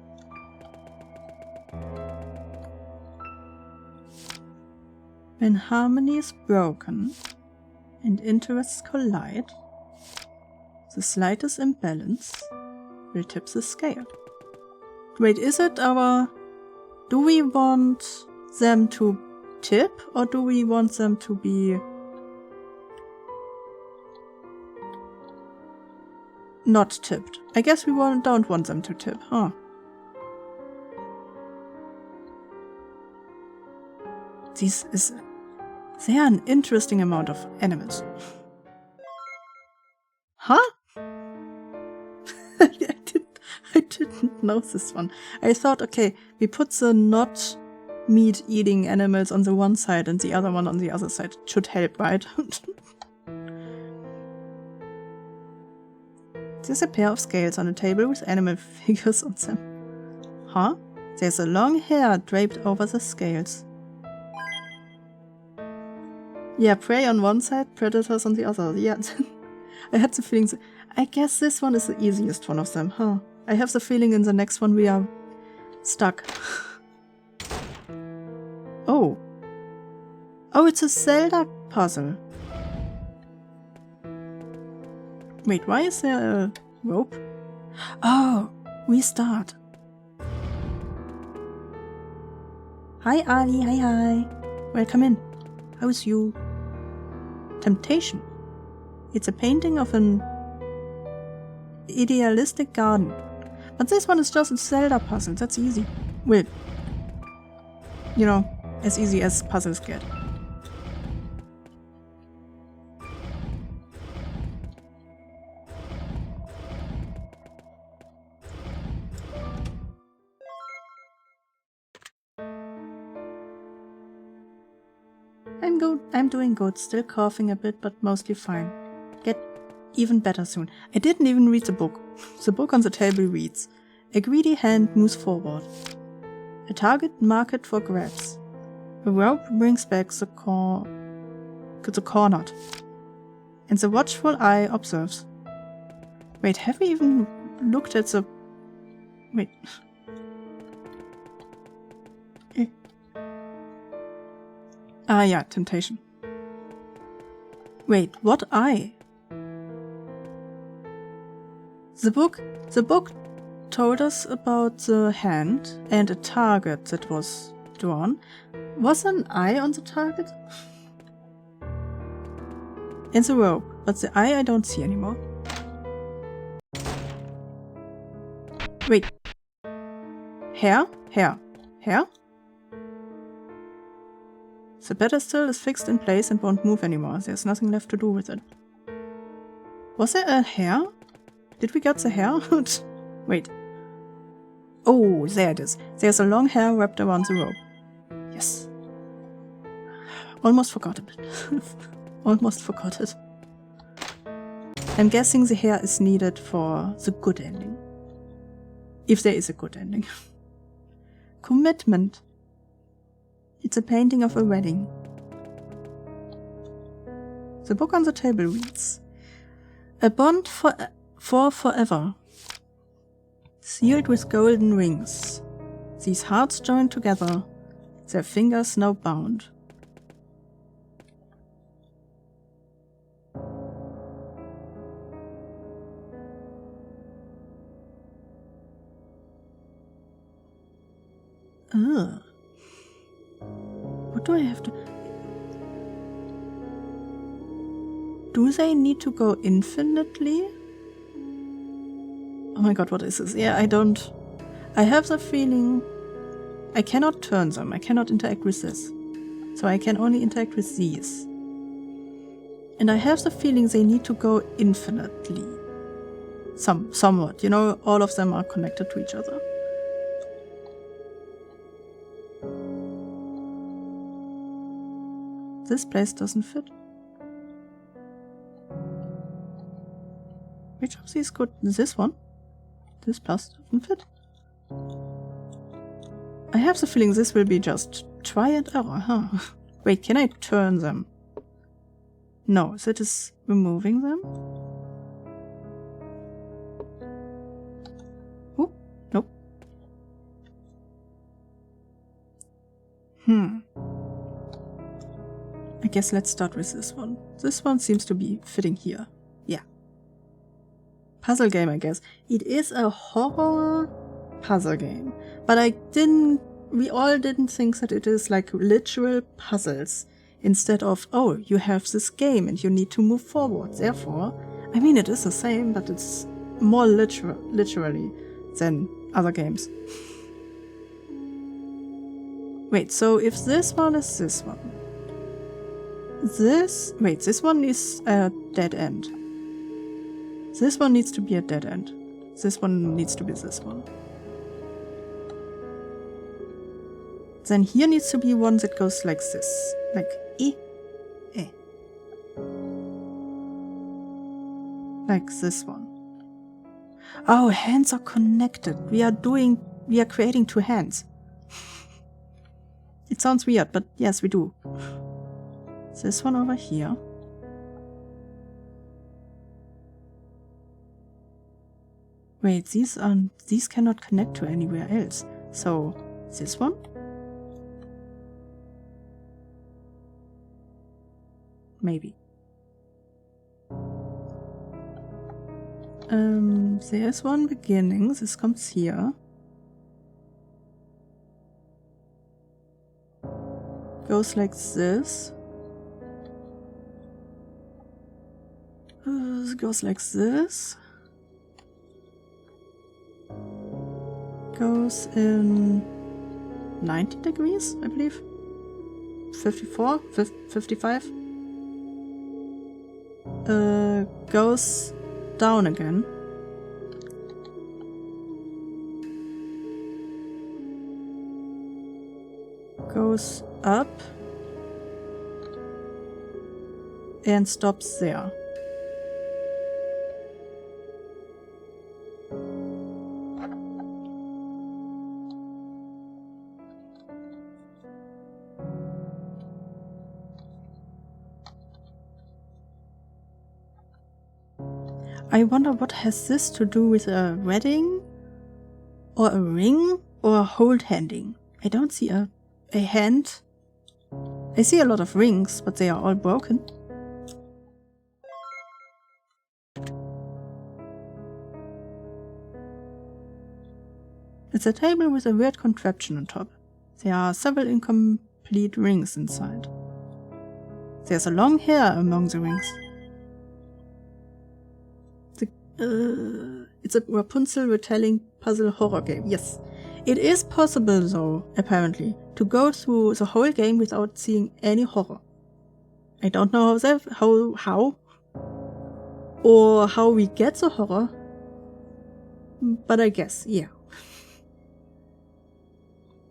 [SPEAKER 1] When harmony is broken and interests collide, the slightest imbalance will tip the scale. Wait, is it our... Do we want them to tip or do we want them to be... not tipped? I guess we don't want them to tip, huh? They are an interesting amount of animals. Huh? I didn't know this one. I thought, okay, we put the not meat-eating animals on the one side and the other one on the other side. It should help, right? There's a pair of scales on a table with animal figures on them. Huh? There's a long hair draped over the scales. Yeah, prey on one side, predators on the other. Yeah, I had the feeling... I guess this one is the easiest one of them, huh? I have the feeling in the next one we are stuck. Oh. Oh, it's a Zelda puzzle. Wait, why is there a rope? Oh, restart. Hi Ali, hi. Welcome in. How's you? Temptation. It's a painting of an idealistic garden. But this one is just a Zelda puzzle, that's easy. Well, you know, as easy as puzzles get. I'm doing good, still coughing a bit, but mostly fine. Get even better soon. I didn't even read the book. The book on the table reads, a greedy hand moves forward. A target market for grabs. A rope brings back the cornered. And the watchful eye observes. Wait, have we even looked at the... Wait. Ah, yeah, temptation. Wait, what eye? The book told us about the hand and a target that was drawn. Was an eye on the target? And the rope, but the eye I don't see anymore. Wait. Hair? Hair? Hair? The pedestal is fixed in place and won't move anymore. There's nothing left to do with it. Was there a hair? Did we get the hair? Wait. Oh, there it is. There's a long hair wrapped around the rope. Yes. Almost forgot it. Almost forgot it. I'm guessing the hair is needed for the good ending. If there is a good ending. Commitment. It's a painting of a wedding. The book on the table reads, "A bond for forever, sealed with golden rings. These hearts joined together, their fingers now bound." Ugh. What do I have to... Do they need to go infinitely? Oh my god, what is this? Yeah, I don't... I have the feeling I cannot turn them. I cannot interact with this. So I can only interact with these. And I have the feeling they need to go infinitely. Somewhat. You know, all of them are connected to each other. This place doesn't fit. Which of these could... This one? This plus doesn't fit. I have the feeling this will be just try and error, huh? Wait, can I turn them? No, that is removing them? Oh, nope. I guess let's start with this one. This one seems to be fitting here. Yeah. Puzzle game, I guess. It is a horror puzzle game. But we all didn't think that it is like literal puzzles. Instead of, oh, you have this game and you need to move forward. Therefore, I mean, it is the same, but it's more literally than other games. Wait, so if this one is this one. This one is a dead end. This one needs to be a dead end. This one needs to be this one. Then here needs to be one that goes like this. Like, eh. Like this one. Oh, hands are connected. We are creating two hands. It sounds weird, but yes, we do. This one over here. Wait, these cannot connect to anywhere else. So, this one? Maybe. There's one beginning. This comes here. Goes like this. Goes like this. Goes in 90 degrees, I believe. 54? 55? Goes down again. Goes up. And stops there. I wonder what has this to do with a wedding? Or a ring? Or a hold-handing? I don't see a hand. I see a lot of rings, but they are all broken. It's a table with a weird contraption on top. There are several incomplete rings inside. There's a long hair among the rings. It's a Rapunzel retelling puzzle horror game. Yes. It is possible, though, apparently, to go through the whole game without seeing any horror. I don't know how or how we get the horror, but I guess, yeah.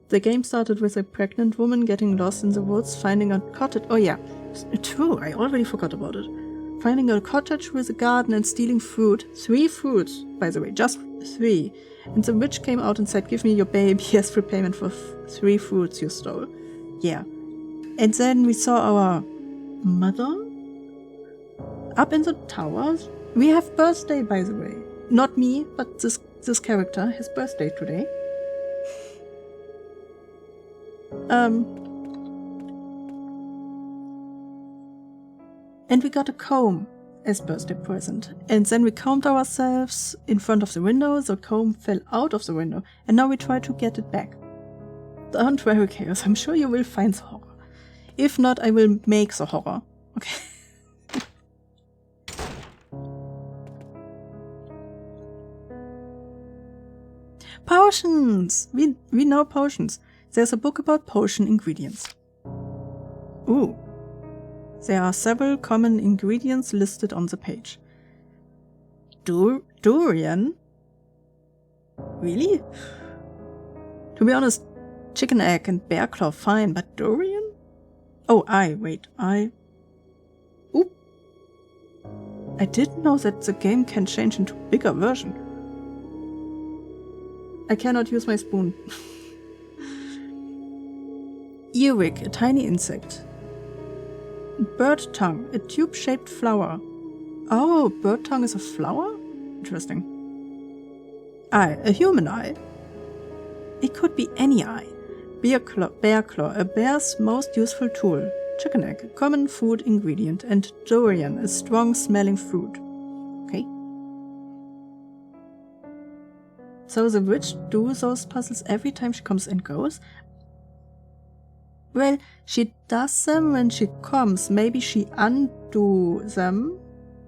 [SPEAKER 1] The game started with a pregnant woman getting lost in the woods, finding a cottage. Oh yeah, true, I already forgot about it. Finding a cottage with a garden and stealing fruit. 3 fruits, by the way, just 3. And the witch came out and said, "Give me your baby as repayment for 3 fruits you stole." Yeah. And then we saw our mother up in the towers. We have birthday, by the way. Not me, but this character has birthday today. And we got a comb as birthday present. And then we combed ourselves in front of the window. The comb fell out of the window. And now we try to get it back. Don't worry, Chaos. I'm sure you will find the horror. If not, I will make the horror. Okay. Potions! We know potions. There's a book about potion ingredients. Ooh. There are several common ingredients listed on the page. Durian? Really? To be honest, chicken egg and bear claw fine, but durian? Oh, wait, Oop. I didn't know that the game can change into bigger version. I cannot use my spoon. Earwig, a tiny insect. Bird tongue, a tube-shaped flower. Oh, bird tongue is a flower? Interesting. Eye, a human eye. It could be any eye. Bear claw, a bear's most useful tool. Chicken egg, a common food ingredient. And durian, a strong-smelling fruit. Okay. So the witch does those puzzles every time she comes and goes? Well, she does them when she comes. Maybe she undo them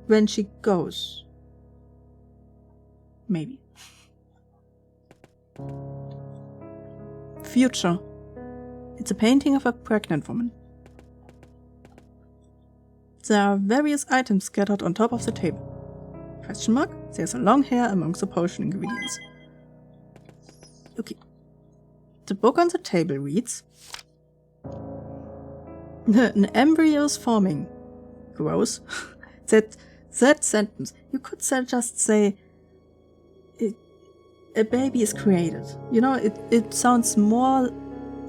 [SPEAKER 1] when she goes. Maybe. Future. It's a painting of a pregnant woman. There are various items scattered on top of the table. Question mark? There's a long hair among the potion ingredients. Okay. The book on the table reads: An embryo is forming. Gross. that sentence. You could just say a baby is created. You know, it sounds more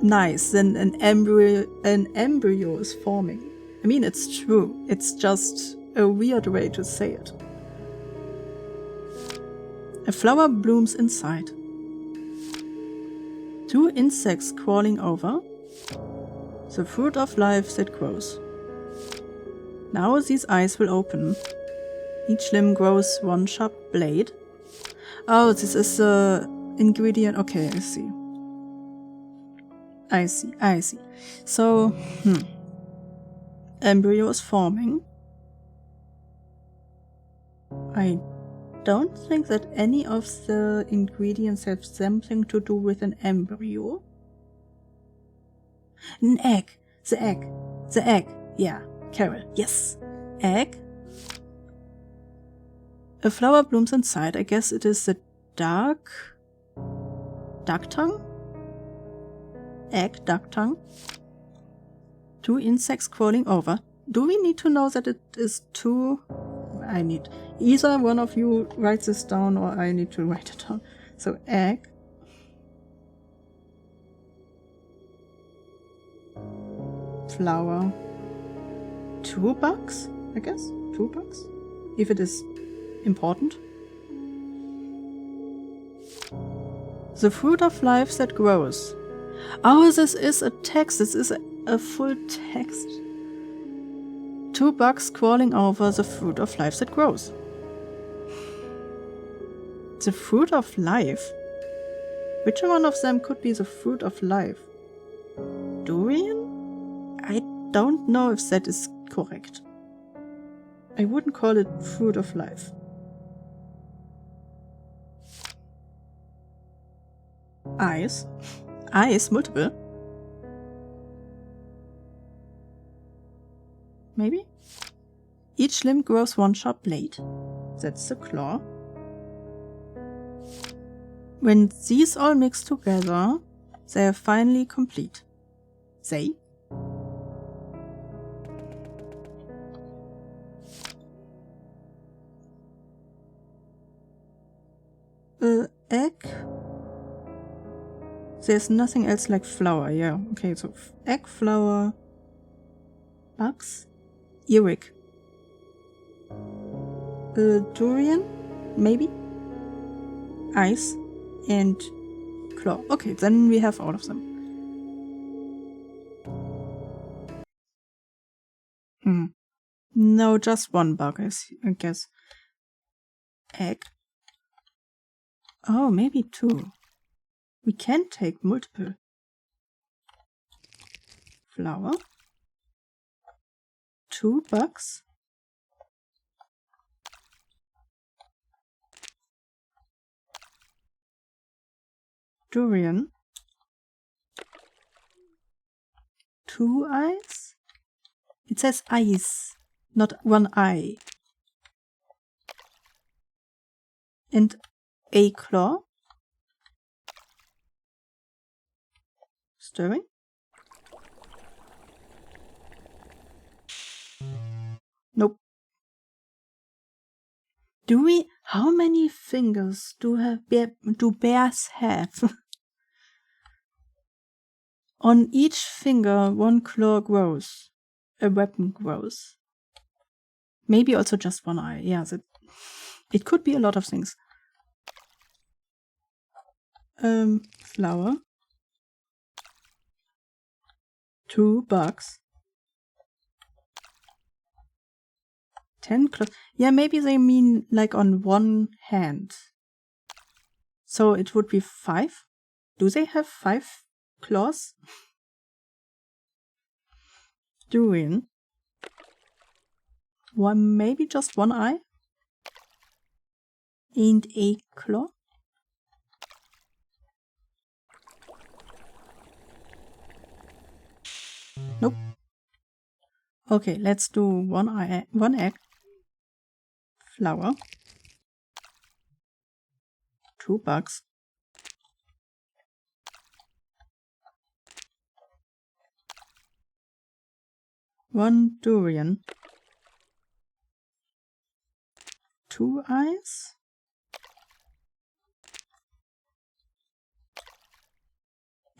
[SPEAKER 1] nice than an embryo is forming. I mean, it's true. It's just a weird way to say it. A flower blooms inside. 2 insects crawling over. The fruit of life that grows. Now these eyes will open. Each limb grows 1 sharp blade. Oh, this is the ingredient. Okay, I see. So, embryo is forming. I don't think that any of the ingredients have something to do with an embryo. An egg. The egg. Yeah, Carol. Yes. Egg. A flower blooms inside. I guess it is the duck tongue? Egg, duck tongue. 2 insects crawling over. Do we need to know that it is 2? I need either one of you write this down or I need to write it down. So egg. Flower. 2 bugs, I guess? 2 bugs? If it is important. The fruit of life that grows. Oh, this is a text. This is a full text. 2 bugs crawling over the fruit of life that grows. The fruit of life? Which one of them could be the fruit of life? Durian? I don't know if that is correct. I wouldn't call it fruit of life. Eyes. Eyes, multiple. maybe? Each limb grows one sharp blade. That's the claw. When these all mix together, they are finally complete. They? Egg. There's nothing else like flour, yeah. Okay, so egg, flour, bugs, earwig. Durian, maybe? Ice and claw. Okay, then we have all of them. No, just one bug, I guess. Egg. Oh, maybe two. We can take multiple. Flour. 2 bugs. Durian. 2 eyes? It says eyes, not 1 eye. And a claw. Stirring. Nope. Do we? How many fingers do bears have? On each finger, 1 claw grows. A weapon grows. Maybe also just 1 eye. Yeah, it could be a lot of things. Flour. 2 bugs. 10 claws. Yeah, maybe they mean like on 1 hand. So it would be 5. Do they have 5 claws? Durian. Maybe just 1 eye. And a claw. Nope. Okay, let's do 1 eye, 1 egg. Flour. 2 bugs. 1 durian. 2 eyes.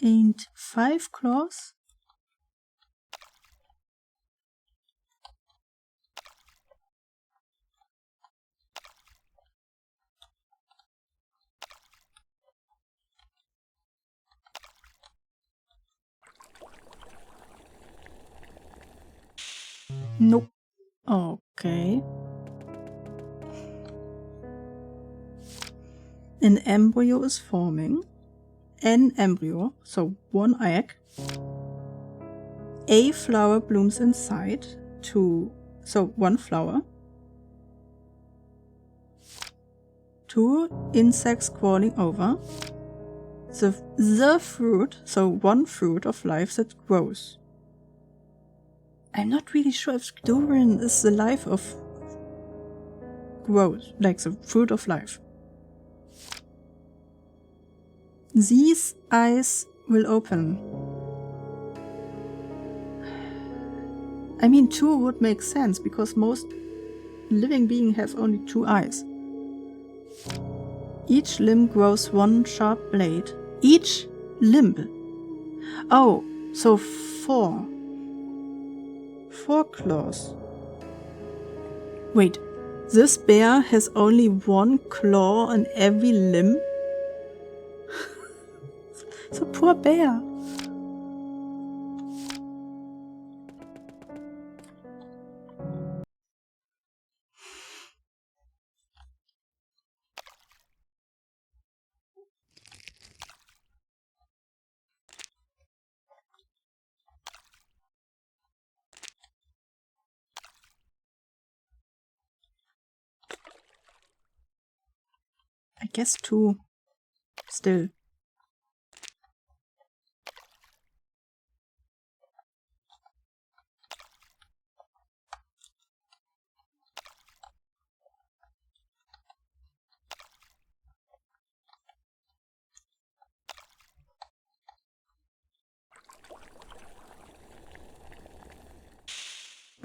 [SPEAKER 1] And 5 claws. Nope. Okay. An embryo is forming. An embryo, so 1 egg. A flower blooms inside. So 1 flower. 2 insects crawling over. The fruit, so 1 fruit of life that grows. I'm not really sure if durian is the life of growth, like the fruit of life. These eyes will open. I mean, 2 would make sense because most living beings have only 2 eyes. Each limb grows 1 sharp blade. Each limb. Oh, so 4. 4 claws. Wait, this bear has only 1 claw on every limb? So poor bear. I guess 2. Still.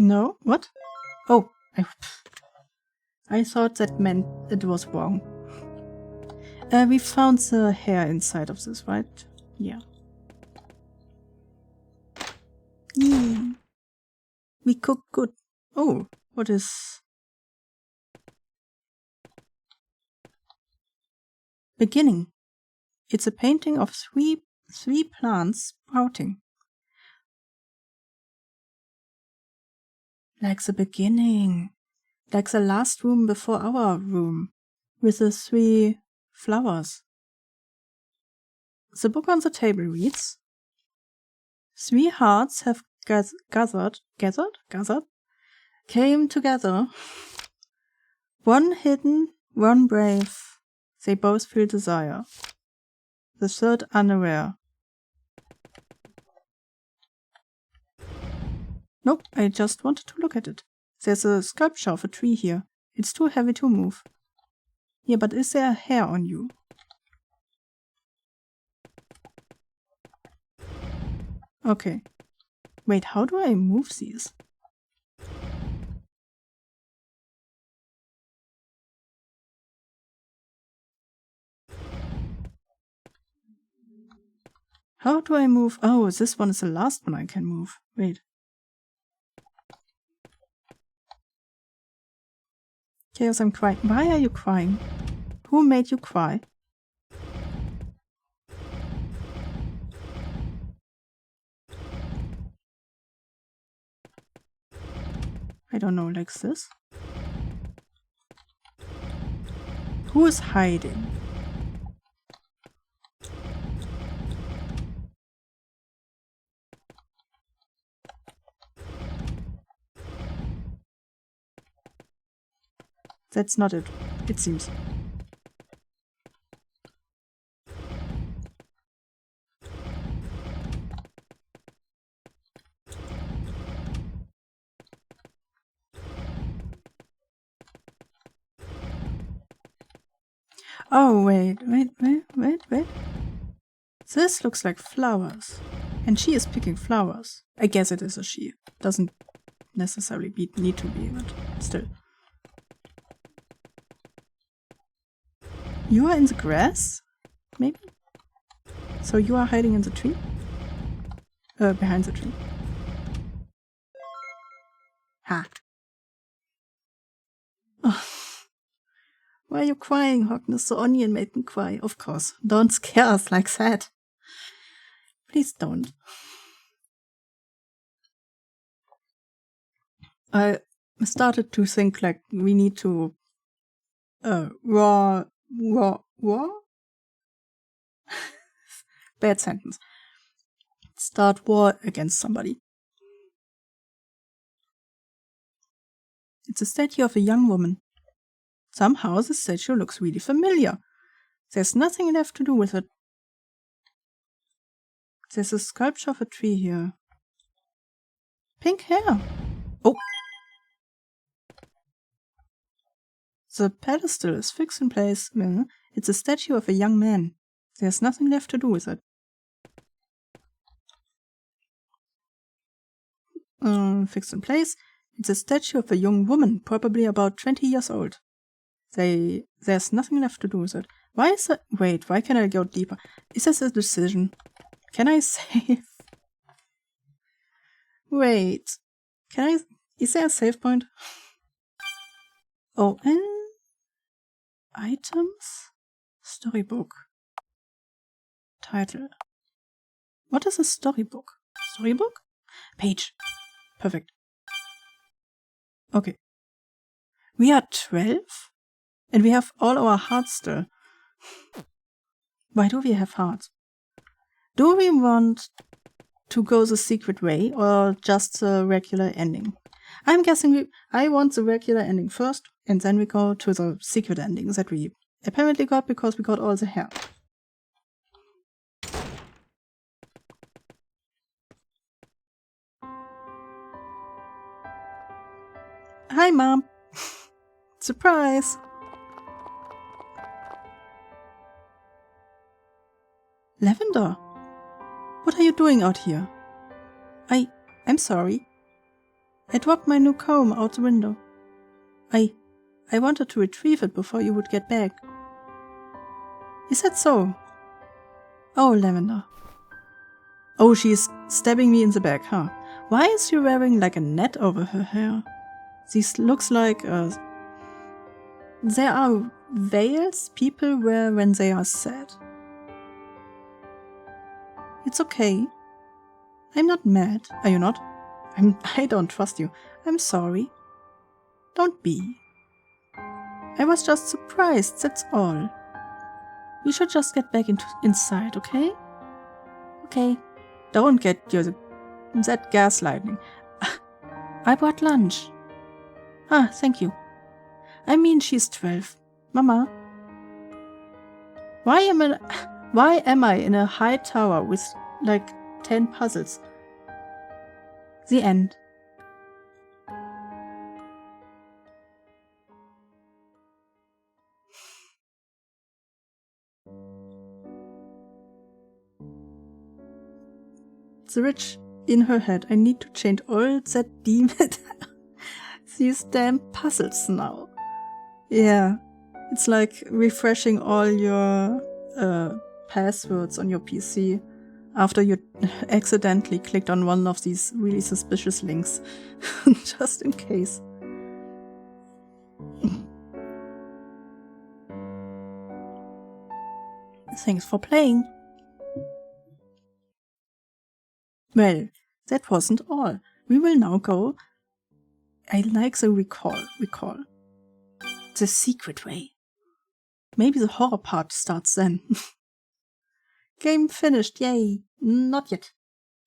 [SPEAKER 1] No? What? Oh, I thought that meant it was wrong. We found the hair inside of this, right? Yeah. Yee. We cook good. Oh, what is... Beginning. It's a painting of three plants sprouting. Like the beginning. Like the last room before our room. With the 3 flowers. The book on the table reads, 3 hearts have gathered, came together. 1 hidden, 1 brave. They both feel desire. The 3rd unaware. Nope, I just wanted to look at it. There's a sculpture of a tree here. It's too heavy to move. Yeah, but is there a hair on you? Okay. Wait, how do I move these? How do I move? Oh, this one is the last one I can move. Wait. Chaos, I'm crying. Why are you crying? Who made you cry? I don't know, like this? Who is hiding? That's not it, it seems. Oh, wait. This looks like flowers. And she is picking flowers. I guess it is a she. Doesn't necessarily need to be, but still. You are in the grass? Maybe? So you are hiding in the tree? Behind the tree. Ha. Oh. Why are you crying, Hogness? The onion made me cry. Of course. Don't scare us like that. Please don't. I started to think like we need to raw bad sentence. Start war against somebody. It's a statue of a young woman. Somehow the statue looks really familiar. There's nothing left to do with it. There's a sculpture of a tree here. Pink hair. Oh. The pedestal is fixed in place. It's a statue of a young man. There's nothing left to do with it. Fixed in place. It's a statue of a young woman, probably about 20 years old. There's nothing left to do with it. Why is that? Wait, why can I go deeper? Is this a decision? Can I save? Wait. Can I? Is there a save point? Oh, and items? Storybook. Title. What is a storybook? Storybook? Page. Perfect. Okay. We are 12? And we have all our hearts still. Why do we have hearts? Do we want to go the secret way or just the regular ending? I'm guessing I want the regular ending first, and then we go to the secret ending that we apparently got because we got all the hair. Hi, Mom. Surprise. Lavender, what are you doing out here? I'm sorry. I dropped my new comb out the window. I wanted to retrieve it before you would get back. Is that so? Oh, Lavender. Oh, she's stabbing me in the back, huh? Why is she wearing like a net over her hair? This looks like there are veils people wear when they are sad. It's okay. I'm not mad. Are you not? I don't trust you. I'm sorry. Don't be. I was just surprised, that's all. We should just get back inside, okay? Okay. Don't get that gaslighting. I brought lunch. Ah, thank you. I mean, she's 12. Mama. Why am I in a high tower with like 10 puzzles? The end. The rich in her head. I need to change all that demon. These damn puzzles now. Yeah. It's like refreshing all your passwords on your PC after you accidentally clicked on one of these really suspicious links. Just in case. Thanks for playing. Well, that wasn't all. We will now go. I like the recall. The secret way. Maybe the horror part starts then. Game finished, yay! Not yet.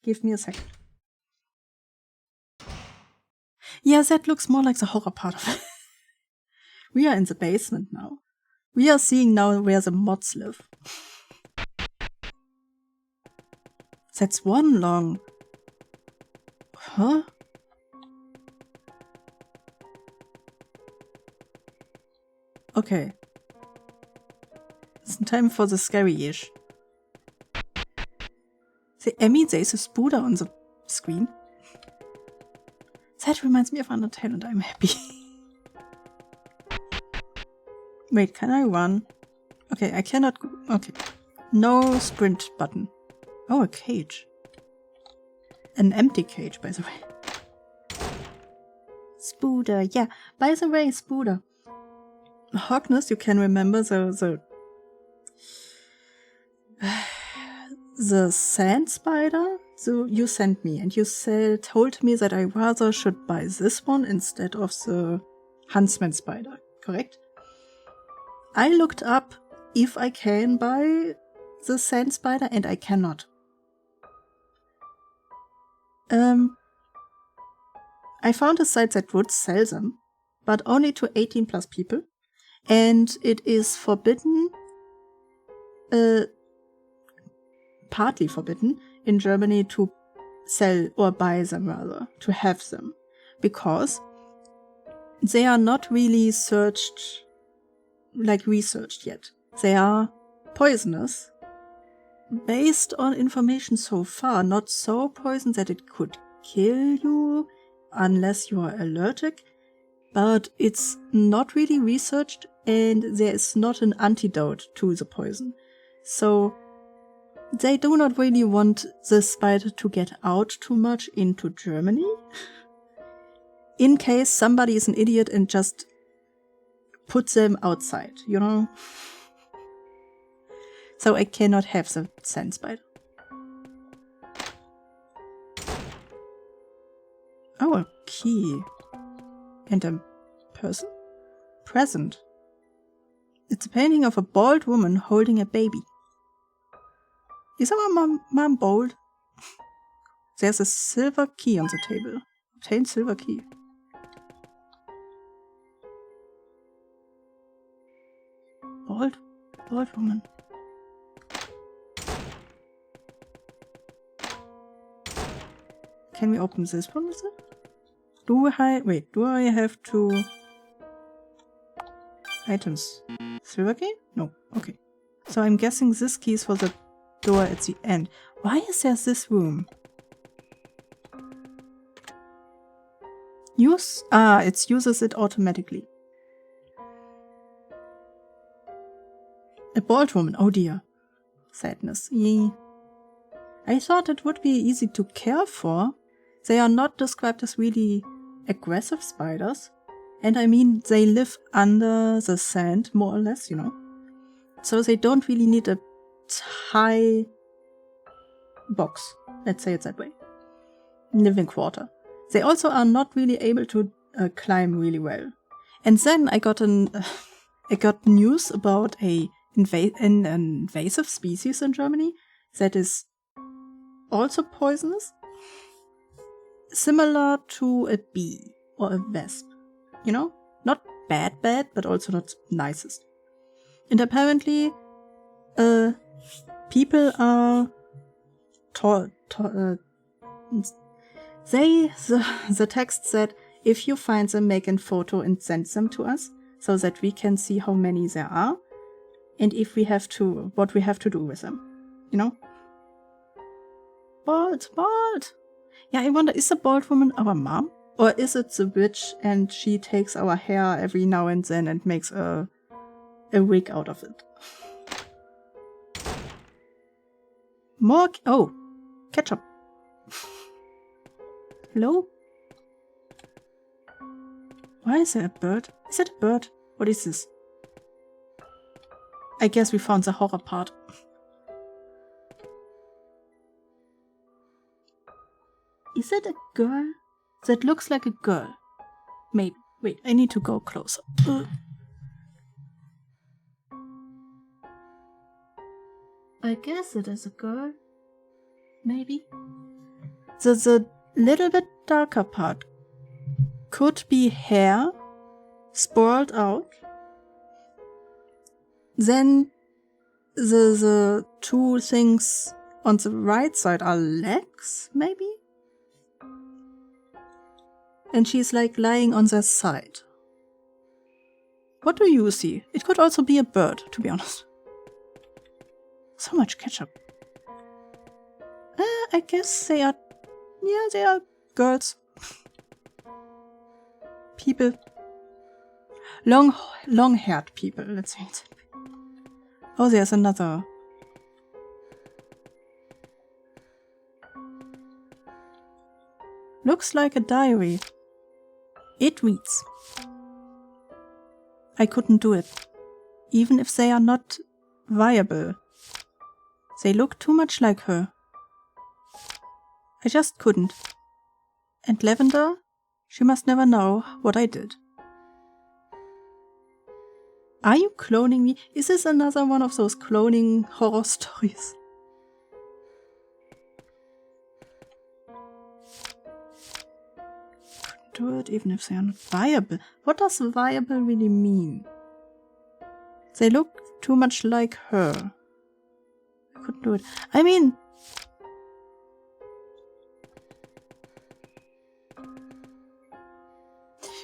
[SPEAKER 1] Give me a second. Yeah, that looks more like the horror part of it. We are in the basement now. We are seeing now where the mods live. That's one long. Huh? Okay. It's time for the scary-ish. There's a spooder on the screen. That reminds me of Undertale and I'm happy. Wait, can I run? Okay, I cannot go. Okay. No sprint button. Oh, a cage. An empty cage, by the way. Spooder, yeah. By the way, Spooder. Hogness, you can remember the sand spider? So you sent me and you told me that I rather should buy this one instead of the huntsman spider, correct? I looked up if I can buy the sand spider and I cannot. I found a site that would sell them, but only to 18 plus people. And it is forbidden, partly forbidden, in Germany to sell or buy them rather, to have them. Because they are not really researched yet. They are poisonous. Based on information so far, not so poison that it could kill you unless you are allergic, but it's not really researched and there is not an antidote to the poison. So they do not really want the spider to get out too much into Germany. In case somebody is an idiot and just put them outside, you know? So I cannot have the sand spider. Oh, a key. And a person? Present. It's a painting of a bald woman holding a baby. Is our mom bald? There's a silver key on the table. Obtain silver key. Bald woman. Can we open this one with it? Do I have to... Items. Silver key? No. Okay. So I'm guessing this key is for the door at the end. Why is there this room? It uses it automatically. A bald woman, oh dear. Sadness. Yeah. I thought it would be easy to care for. They are not described as really aggressive spiders. And I mean, they live under the sand, more or less, you know. So they don't really need a high box, let's say it that way. Living quarter. They also are not really able to climb really well. And then I got news about an invasive species in Germany that is also poisonous, similar to a bee or a wasp. You know, not bad, but also not nicest. And apparently, people are the text said, if you find them, make a photo and send them to us so that we can see how many there are and what we have to do with them. You know? Bald. Yeah, I wonder, is the bald woman our mom? Or is it the witch and she takes our hair every now and then and makes a wig out of it? More... Oh, ketchup. Hello? Why is there a bird? Is it a bird? What is this? I guess we found the horror part. Is that a girl? That looks like a girl. Maybe. Wait, I need to go closer. I guess it is a girl. Maybe. The little bit darker part could be hair sprawled out. Then the two things on the right side are legs, maybe? And she's like lying on their side. What do you see? It could also be a bird, to be honest. So much ketchup. I guess they are girls. People. Long-haired people, let's say it. Oh, there's another. Looks like a diary. It reads. I couldn't do it. Even if they are not viable. They look too much like her. I just couldn't. And Lavender? She must never know what I did. Are you cloning me? Is this another one of those cloning horror stories? Couldn't do it even if they are not viable. What does viable really mean? They look too much like her. I couldn't do it. I mean...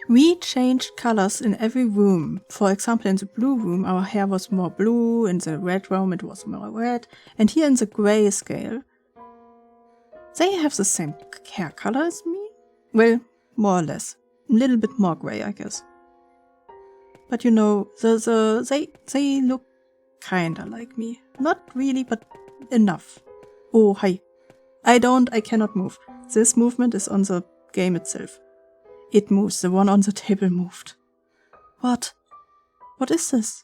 [SPEAKER 1] We changed colors in every room. For example, in the blue room, our hair was more blue. In the red room, it was more red. And here in the gray scale, they have the same hair color as me. Well, more or less. A little bit more gray, I guess. But you know, they look kinda like me. Not really, but enough. Oh, hi. I cannot move. This movement is on the game itself. It moves. The one on the table moved. What? What is this?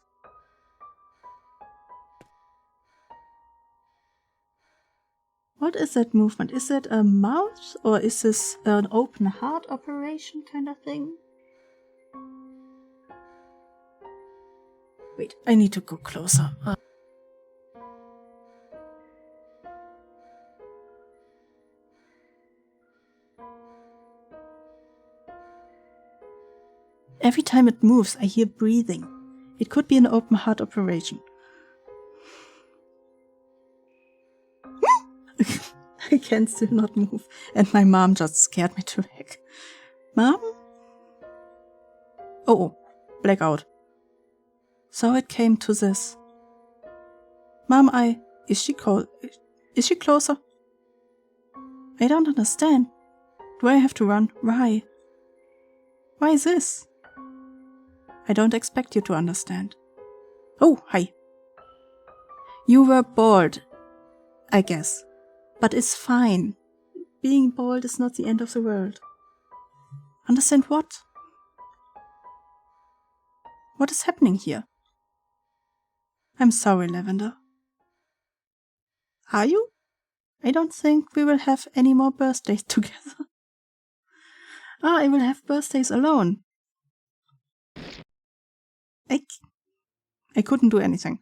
[SPEAKER 1] What is that movement? Is that a mouse? Or is this an open heart operation kind of thing? Wait, I need to go closer. Every time it moves, I hear breathing. It could be an open heart operation. I can still not move. And my mom just scared me to heck. Mom? Oh, blackout. So it came to this. Mom, is she closer? I don't understand. Do I have to run? Why? Why this? I don't expect you to understand. Oh, hi. You were bored, I guess. But it's fine. Being bored is not the end of the world. Understand what? What is happening here? I'm sorry, Lavender. Are you? I don't think we will have any more birthdays together. I will have birthdays alone. I couldn't do anything.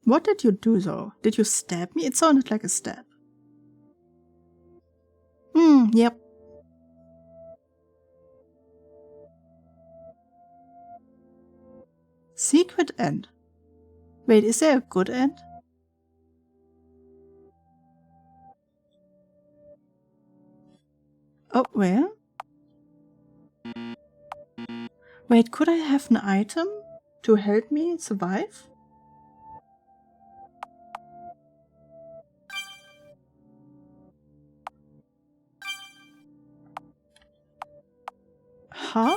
[SPEAKER 1] What did you do, though? Did you stab me? It sounded like a stab. Yep. Secret end. Wait, is there a good end? Oh, where? Wait, could I have an item to help me survive? Huh?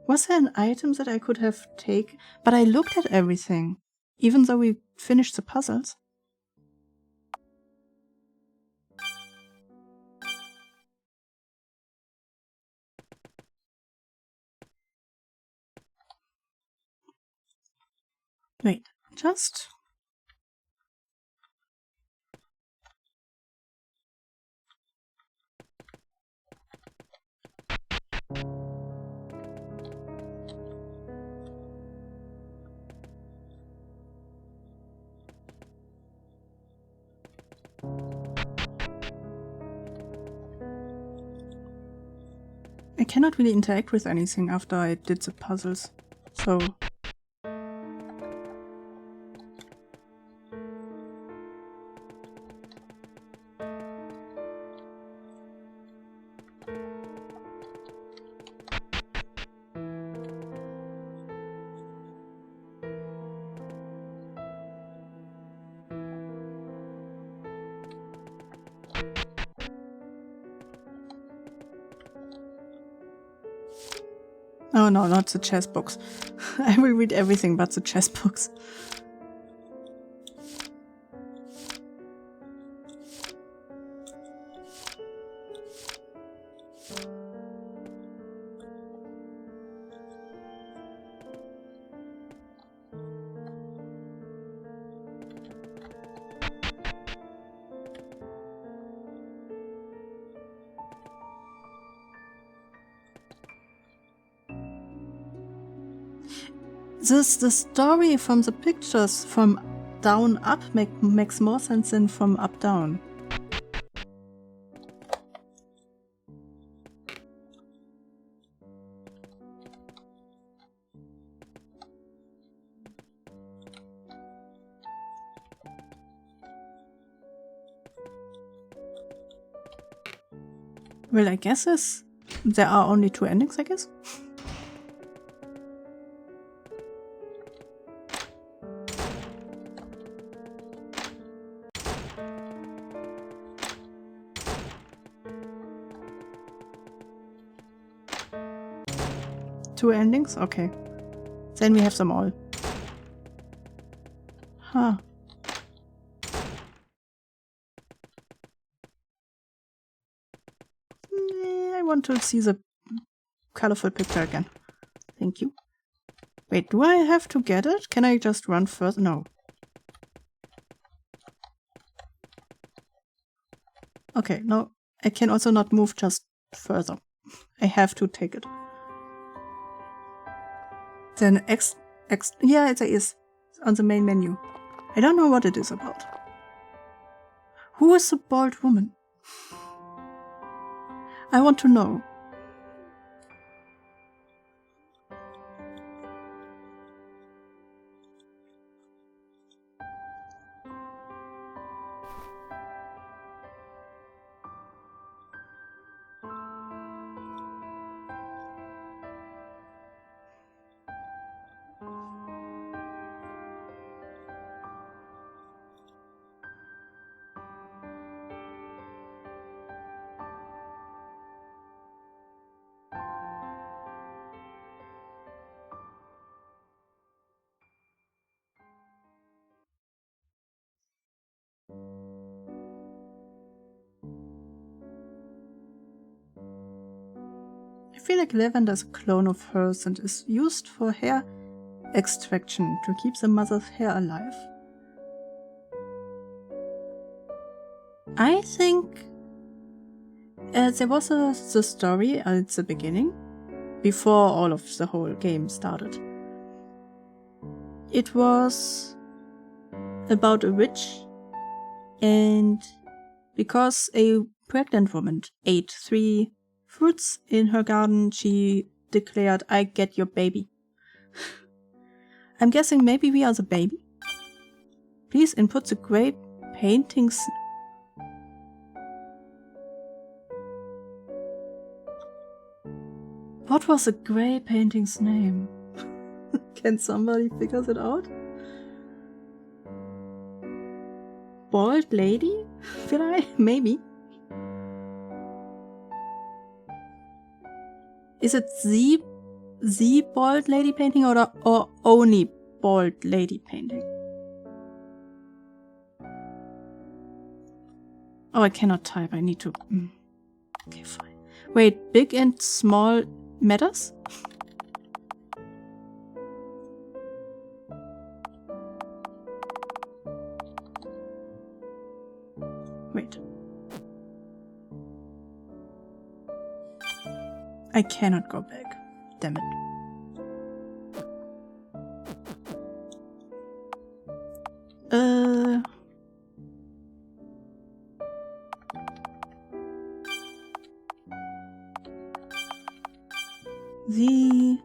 [SPEAKER 1] Was there an item that I could have taken? But I looked at everything, even though we finished the puzzles. Wait, just... I cannot really interact with anything after I did the puzzles, so... Oh no, not the chess box. I will read everything but the chess box. The story from the pictures from down up makes more sense than from up down. Well, I guess there are only 2 endings, I guess. Two endings? Okay. Then we have them all. Huh. I want to see the colorful picture again. Thank you. Wait, do I have to get it? Can I just run further? No. Okay, no. I can also not move just further. I have to take it. Then yeah, there is. On the main menu. I don't know what it is about. Who is the bald woman? I want to know. feel like Lavender is a clone of hers and is used for hair extraction to keep the mother's hair alive. I think there was the story at the beginning, before all of the whole game started. It was about a witch, and because a pregnant woman ate 3 fruits in her garden, she declared, "I get your baby." I'm guessing maybe we are the baby. Please input the gray paintings. What was the grey painting's name? Can somebody figure it out? Bald lady? Will I? Maybe. Is it the bald lady painting or only bald lady painting? Oh, I cannot type. I need to... Okay, fine. Wait, big and small matters? Wait. I cannot go back. Damn it. The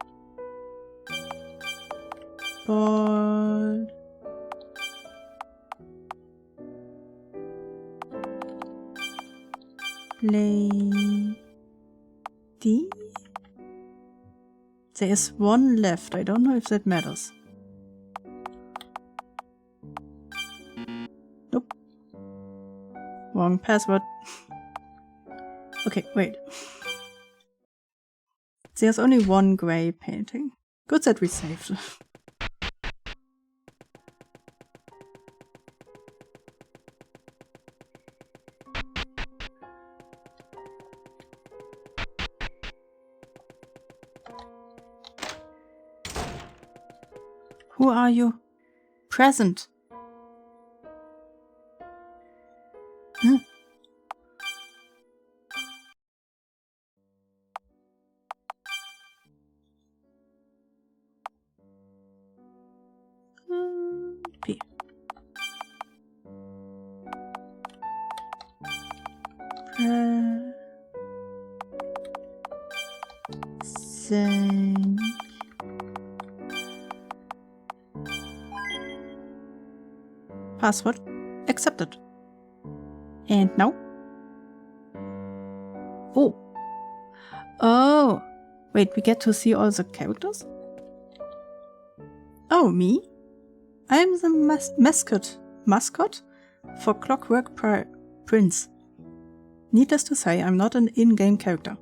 [SPEAKER 1] bald lady. There is one left. I don't know if that matters. Nope. Wrong password. Okay, wait. There's only one grey painting. Good that we saved. Who are you? Present. Huh? P. Present. Password accepted. And now? Oh. Oh. Wait, we get to see all the characters? Oh, me? I'm the mascot for Clockwork Prince. Needless to say, I'm not an in-game character.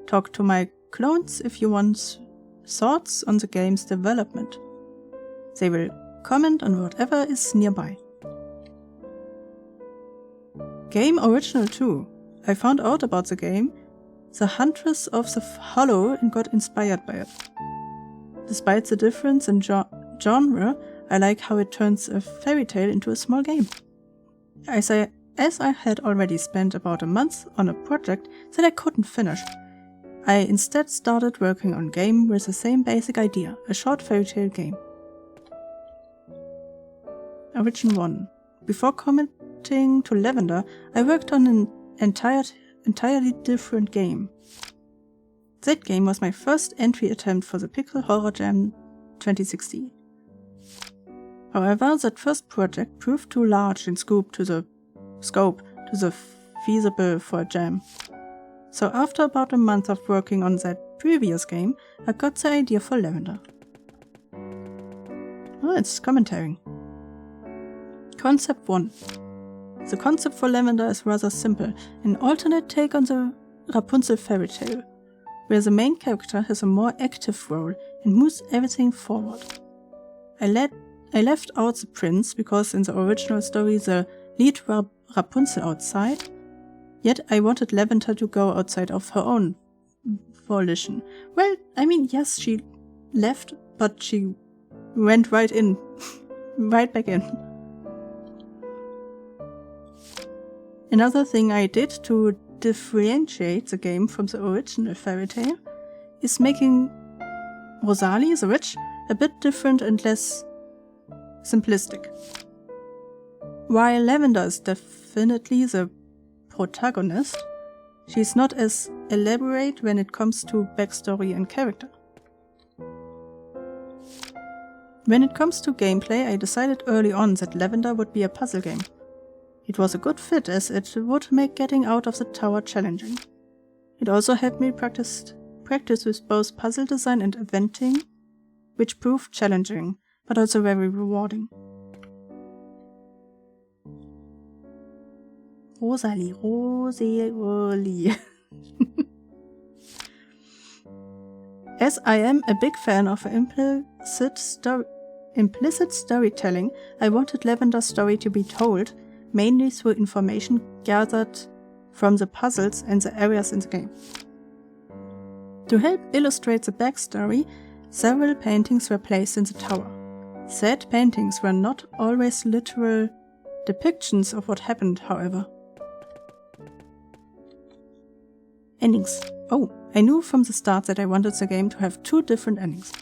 [SPEAKER 1] Talk to my clones if you want thoughts on the game's development. They will comment on whatever is nearby. Game original too. I found out about the game, The Huntress of the Hollow, and got inspired by it. Despite the difference in genre, I like how it turns a fairy tale into a small game. As I had already spent about a month on a project that I couldn't finish, I instead started working on a game with the same basic idea, a short fairy tale game. Origin 1. Before committing to Lavender, I worked on an entirely different game. That game was my first entry attempt for the Pickle Horror Jam 2016. However, that first project proved too large in scope to the feasible for a jam. So after about a month of working on that previous game, I got the idea for Lavender. Oh, it's commentary. Concept 1. The concept for Lavender is rather simple, an alternate take on the Rapunzel fairy tale, where the main character has a more active role and moves everything forward. I left out the prince because in the original story the lead Rapunzel outside, yet I wanted Lavender to go outside of her own volition. Well, I mean, yes, she left, but she went right in. Right back in. Another thing I did to differentiate the game from the original fairy tale is making Rosalie, the witch, a bit different and less simplistic. While Lavender is definitely the protagonist, she's not as elaborate when it comes to backstory and character. When it comes to gameplay, I decided early on that Lavender would be a puzzle game. It was a good fit as it would make getting out of the tower challenging. It also helped me practice with both puzzle design and eventing, which proved challenging, but also very rewarding. Rosalie. As I am a big fan of implicit storytelling, I wanted Lavender's story to be told, mainly through information gathered from the puzzles and the areas in the game. To help illustrate the backstory, several paintings were placed in the tower. Said paintings were not always literal depictions of what happened, however. Endings. Oh, I knew from the start that I wanted the game to have 2 different endings.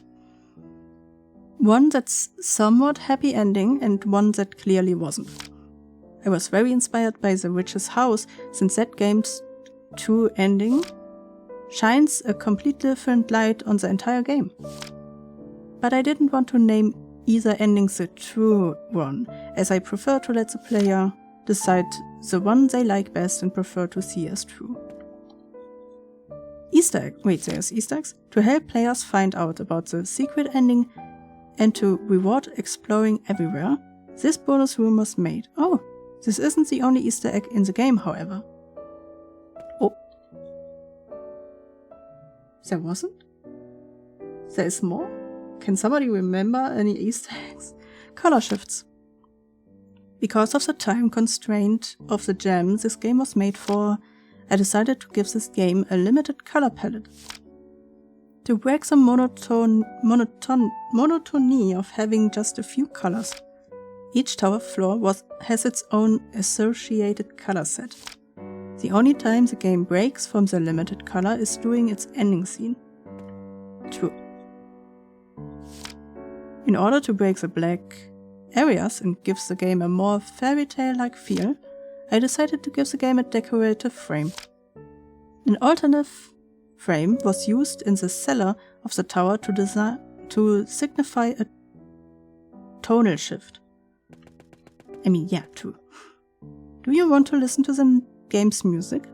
[SPEAKER 1] One that's somewhat happy ending and one that clearly wasn't. I was very inspired by The Witch's House, since that game's 2 ending shines a completely different light on the entire game. But I didn't want to name either ending the true one, as I prefer to let the player decide the one they like best and prefer to see as true. Easter egg. Wait, there's Easter eggs? To help players find out about the secret ending and to reward exploring everywhere, this bonus room was made. Oh, this isn't the only Easter egg in the game, however. Oh. There wasn't? There is more? Can somebody remember any Easter eggs? Color shifts. Because of the time constraint of the jam this game was made for, I decided to give this game a limited color palette. To break the monotony of having just a few colors. Each tower floor has its own associated color set. The only time the game breaks from the limited color is during its ending scene. True. In order to break the black areas and give the game a more fairy tale-like feel, I decided to give the game a decorative frame. An alternative frame was used in the cellar of the tower to signify a tonal shift. I mean, yeah, true. Do you want to listen to the game's music?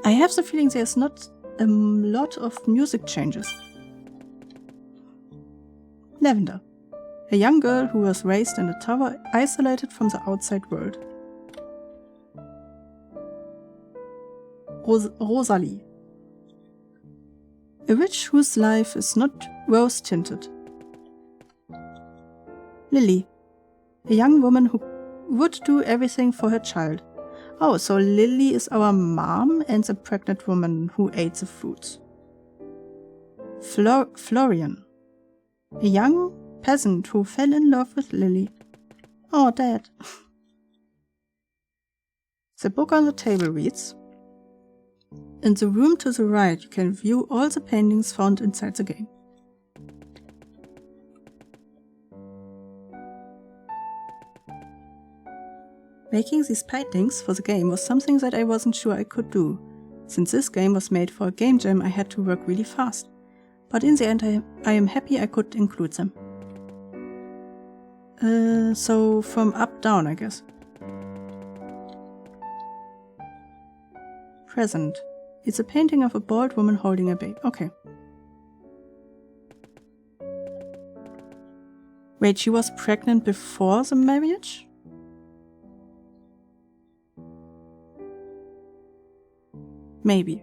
[SPEAKER 1] I have the feeling there's not a lot of music changes. Lavender. A young girl who was raised in a tower isolated from the outside world. Rosalie. A witch whose life is not rose-tinted. Lily. A young woman who would do everything for her child. Oh, so Lily is our mom and the pregnant woman who ate the fruits. Florian. A young peasant who fell in love with Lily. Oh, Dad. The book on the table reads, in the room to the right you can view all the paintings found inside the game. Making these paintings for the game was something that I wasn't sure I could do. Since this game was made for a game jam, I had to work really fast. But in the end I am happy I could include them. So from up down, I guess. Present. It's a painting of a bald woman holding a baby. Okay. Wait, she was pregnant before the marriage? Maybe.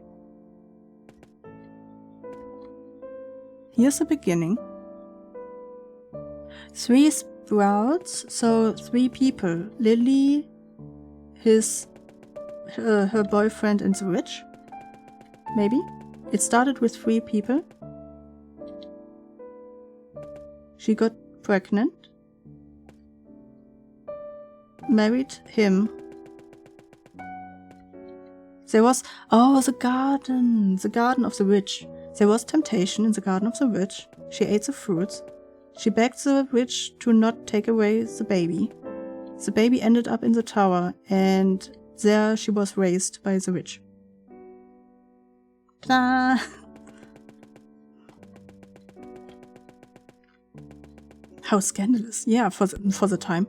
[SPEAKER 1] Here's the beginning. 3 sprouts, so 3 people. Lily, his her boyfriend and the witch? Maybe? It started with 3 people. She got pregnant. Married him. There was... Oh, the garden! The garden of the witch. There was temptation in the garden of the witch. She ate the fruits. She begged the witch to not take away the baby. The baby ended up in the tower, and there she was raised by the witch. Blah. How scandalous. Yeah, for the time.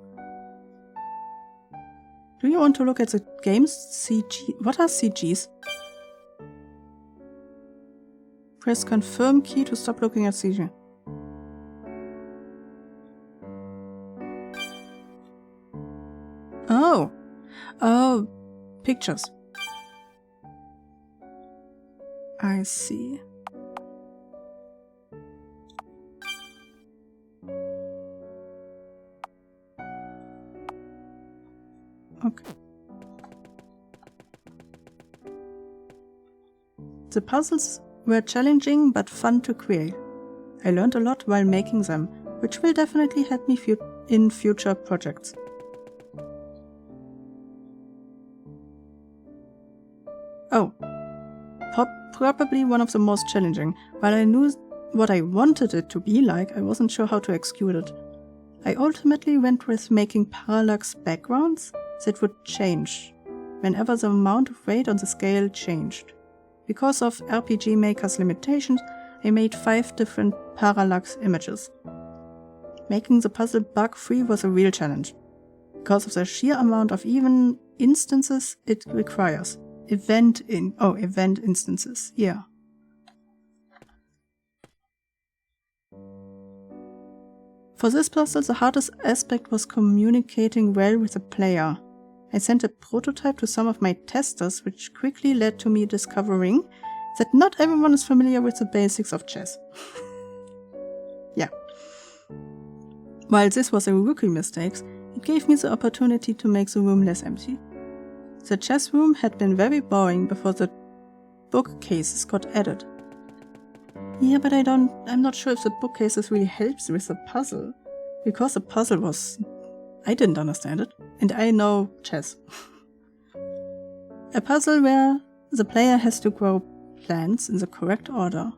[SPEAKER 1] Do you want to look at the game's CG? What are CGs? Press confirm key to stop looking at CG. Oh. Oh, pictures. I see. Okay. The puzzles were challenging but fun to create. I learned a lot while making them, which will definitely help me in future projects. Oh, probably one of the most challenging. While I knew what I wanted it to be like, I wasn't sure how to execute it. I ultimately went with making parallax backgrounds that would change whenever the amount of weight on the scale changed. Because of RPG Maker's limitations, I made 5 different parallax images. Making the puzzle bug-free was a real challenge, because of the sheer amount of even instances it requires. Event instances, yeah. For this puzzle, the hardest aspect was communicating well with the player. I sent a prototype to some of my testers, which quickly led to me discovering that not everyone is familiar with the basics of chess. Yeah. While this was a rookie mistake, it gave me the opportunity to make the room less empty. The chess room had been very boring before the bookcases got added. Yeah, but I'm not sure if the bookcases really helps with the puzzle, because the puzzle was... I didn't understand it, and I know chess. A puzzle where the player has to grow plants in the correct order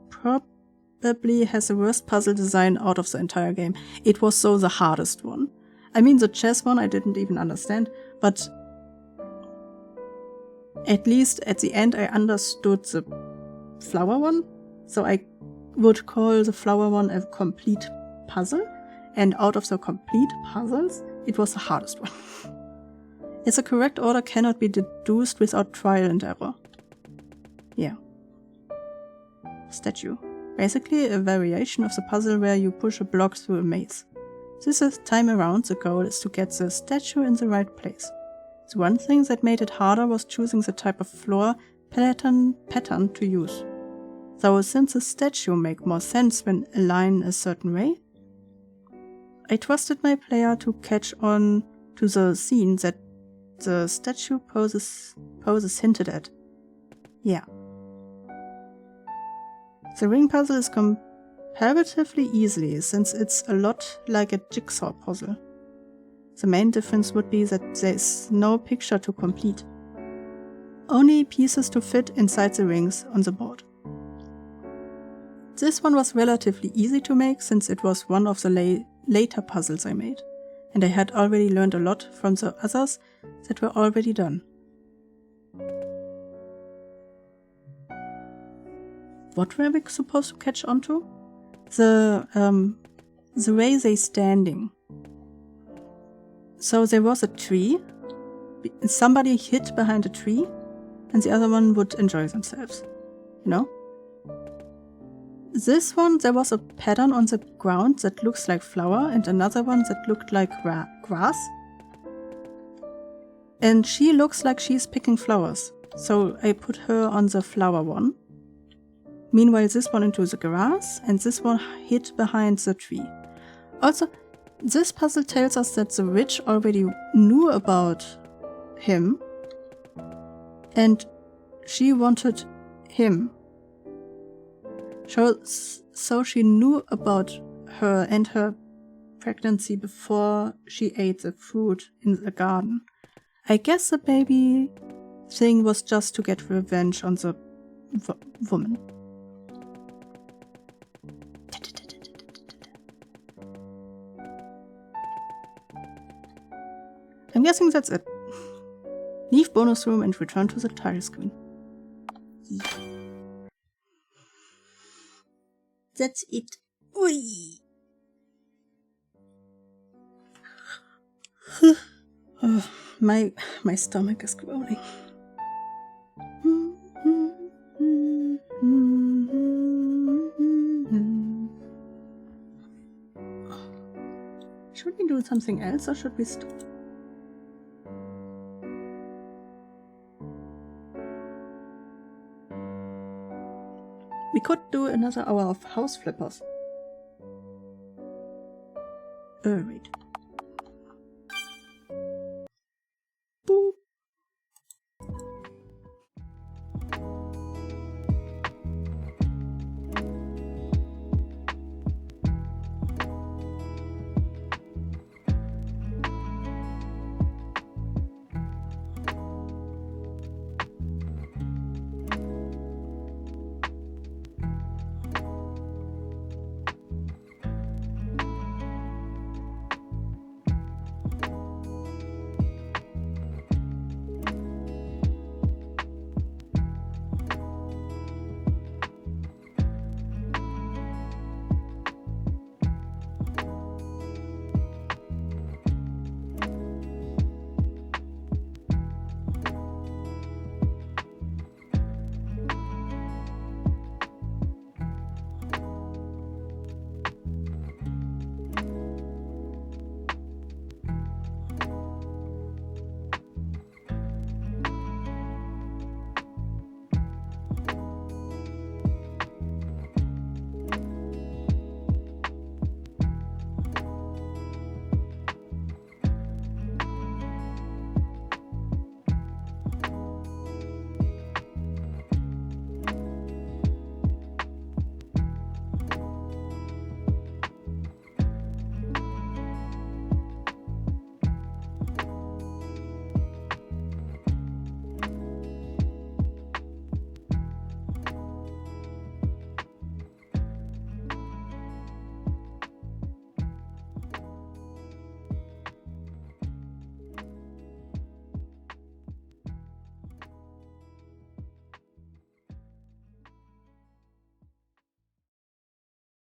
[SPEAKER 1] probably has the worst puzzle design out of the entire game. It was so the hardest one. I mean, the chess one I didn't even understand, but at least at the end I understood the flower one, so I would call the flower one a complete puzzle. And out of the complete puzzles, it was the hardest one. As the correct order cannot be deduced without trial and error. Yeah. Statue. Basically a variation of the puzzle where you push a block through a maze. This time around, the goal is to get the statue in the right place. The one thing that made it harder was choosing the type of floor pattern to use. So since the statue makes more sense when aligned a certain way, I trusted my player to catch on to the scene that the statue poses hinted at. Yeah. The ring puzzle is comparatively easy, since it's a lot like a jigsaw puzzle. The main difference would be that there is no picture to complete. Only pieces to fit inside the rings on the board. This one was relatively easy to make, since it was one of the later puzzles I made, and I had already learned a lot from the others that were already done. What were we supposed to catch onto? The way they're standing. So there was a tree, somebody hid behind a tree, and the other one would enjoy themselves, you know? This one, there was a pattern on the ground that looks like flower, and another one that looked like grass. And she looks like she's picking flowers, so I put her on the flower one. Meanwhile, this one into the grass, and this one hid behind the tree. Also, this puzzle tells us that the witch already knew about him, and she wanted him. So she knew about her and her pregnancy before she ate the fruit in the garden. I guess the baby thing was just to get revenge on the woman. I'm guessing that's it. Leave bonus room and return to the title screen. That's it. Ui. My stomach is growling. Should we do something else or should we stop? We could do another hour of house flippers. Wait.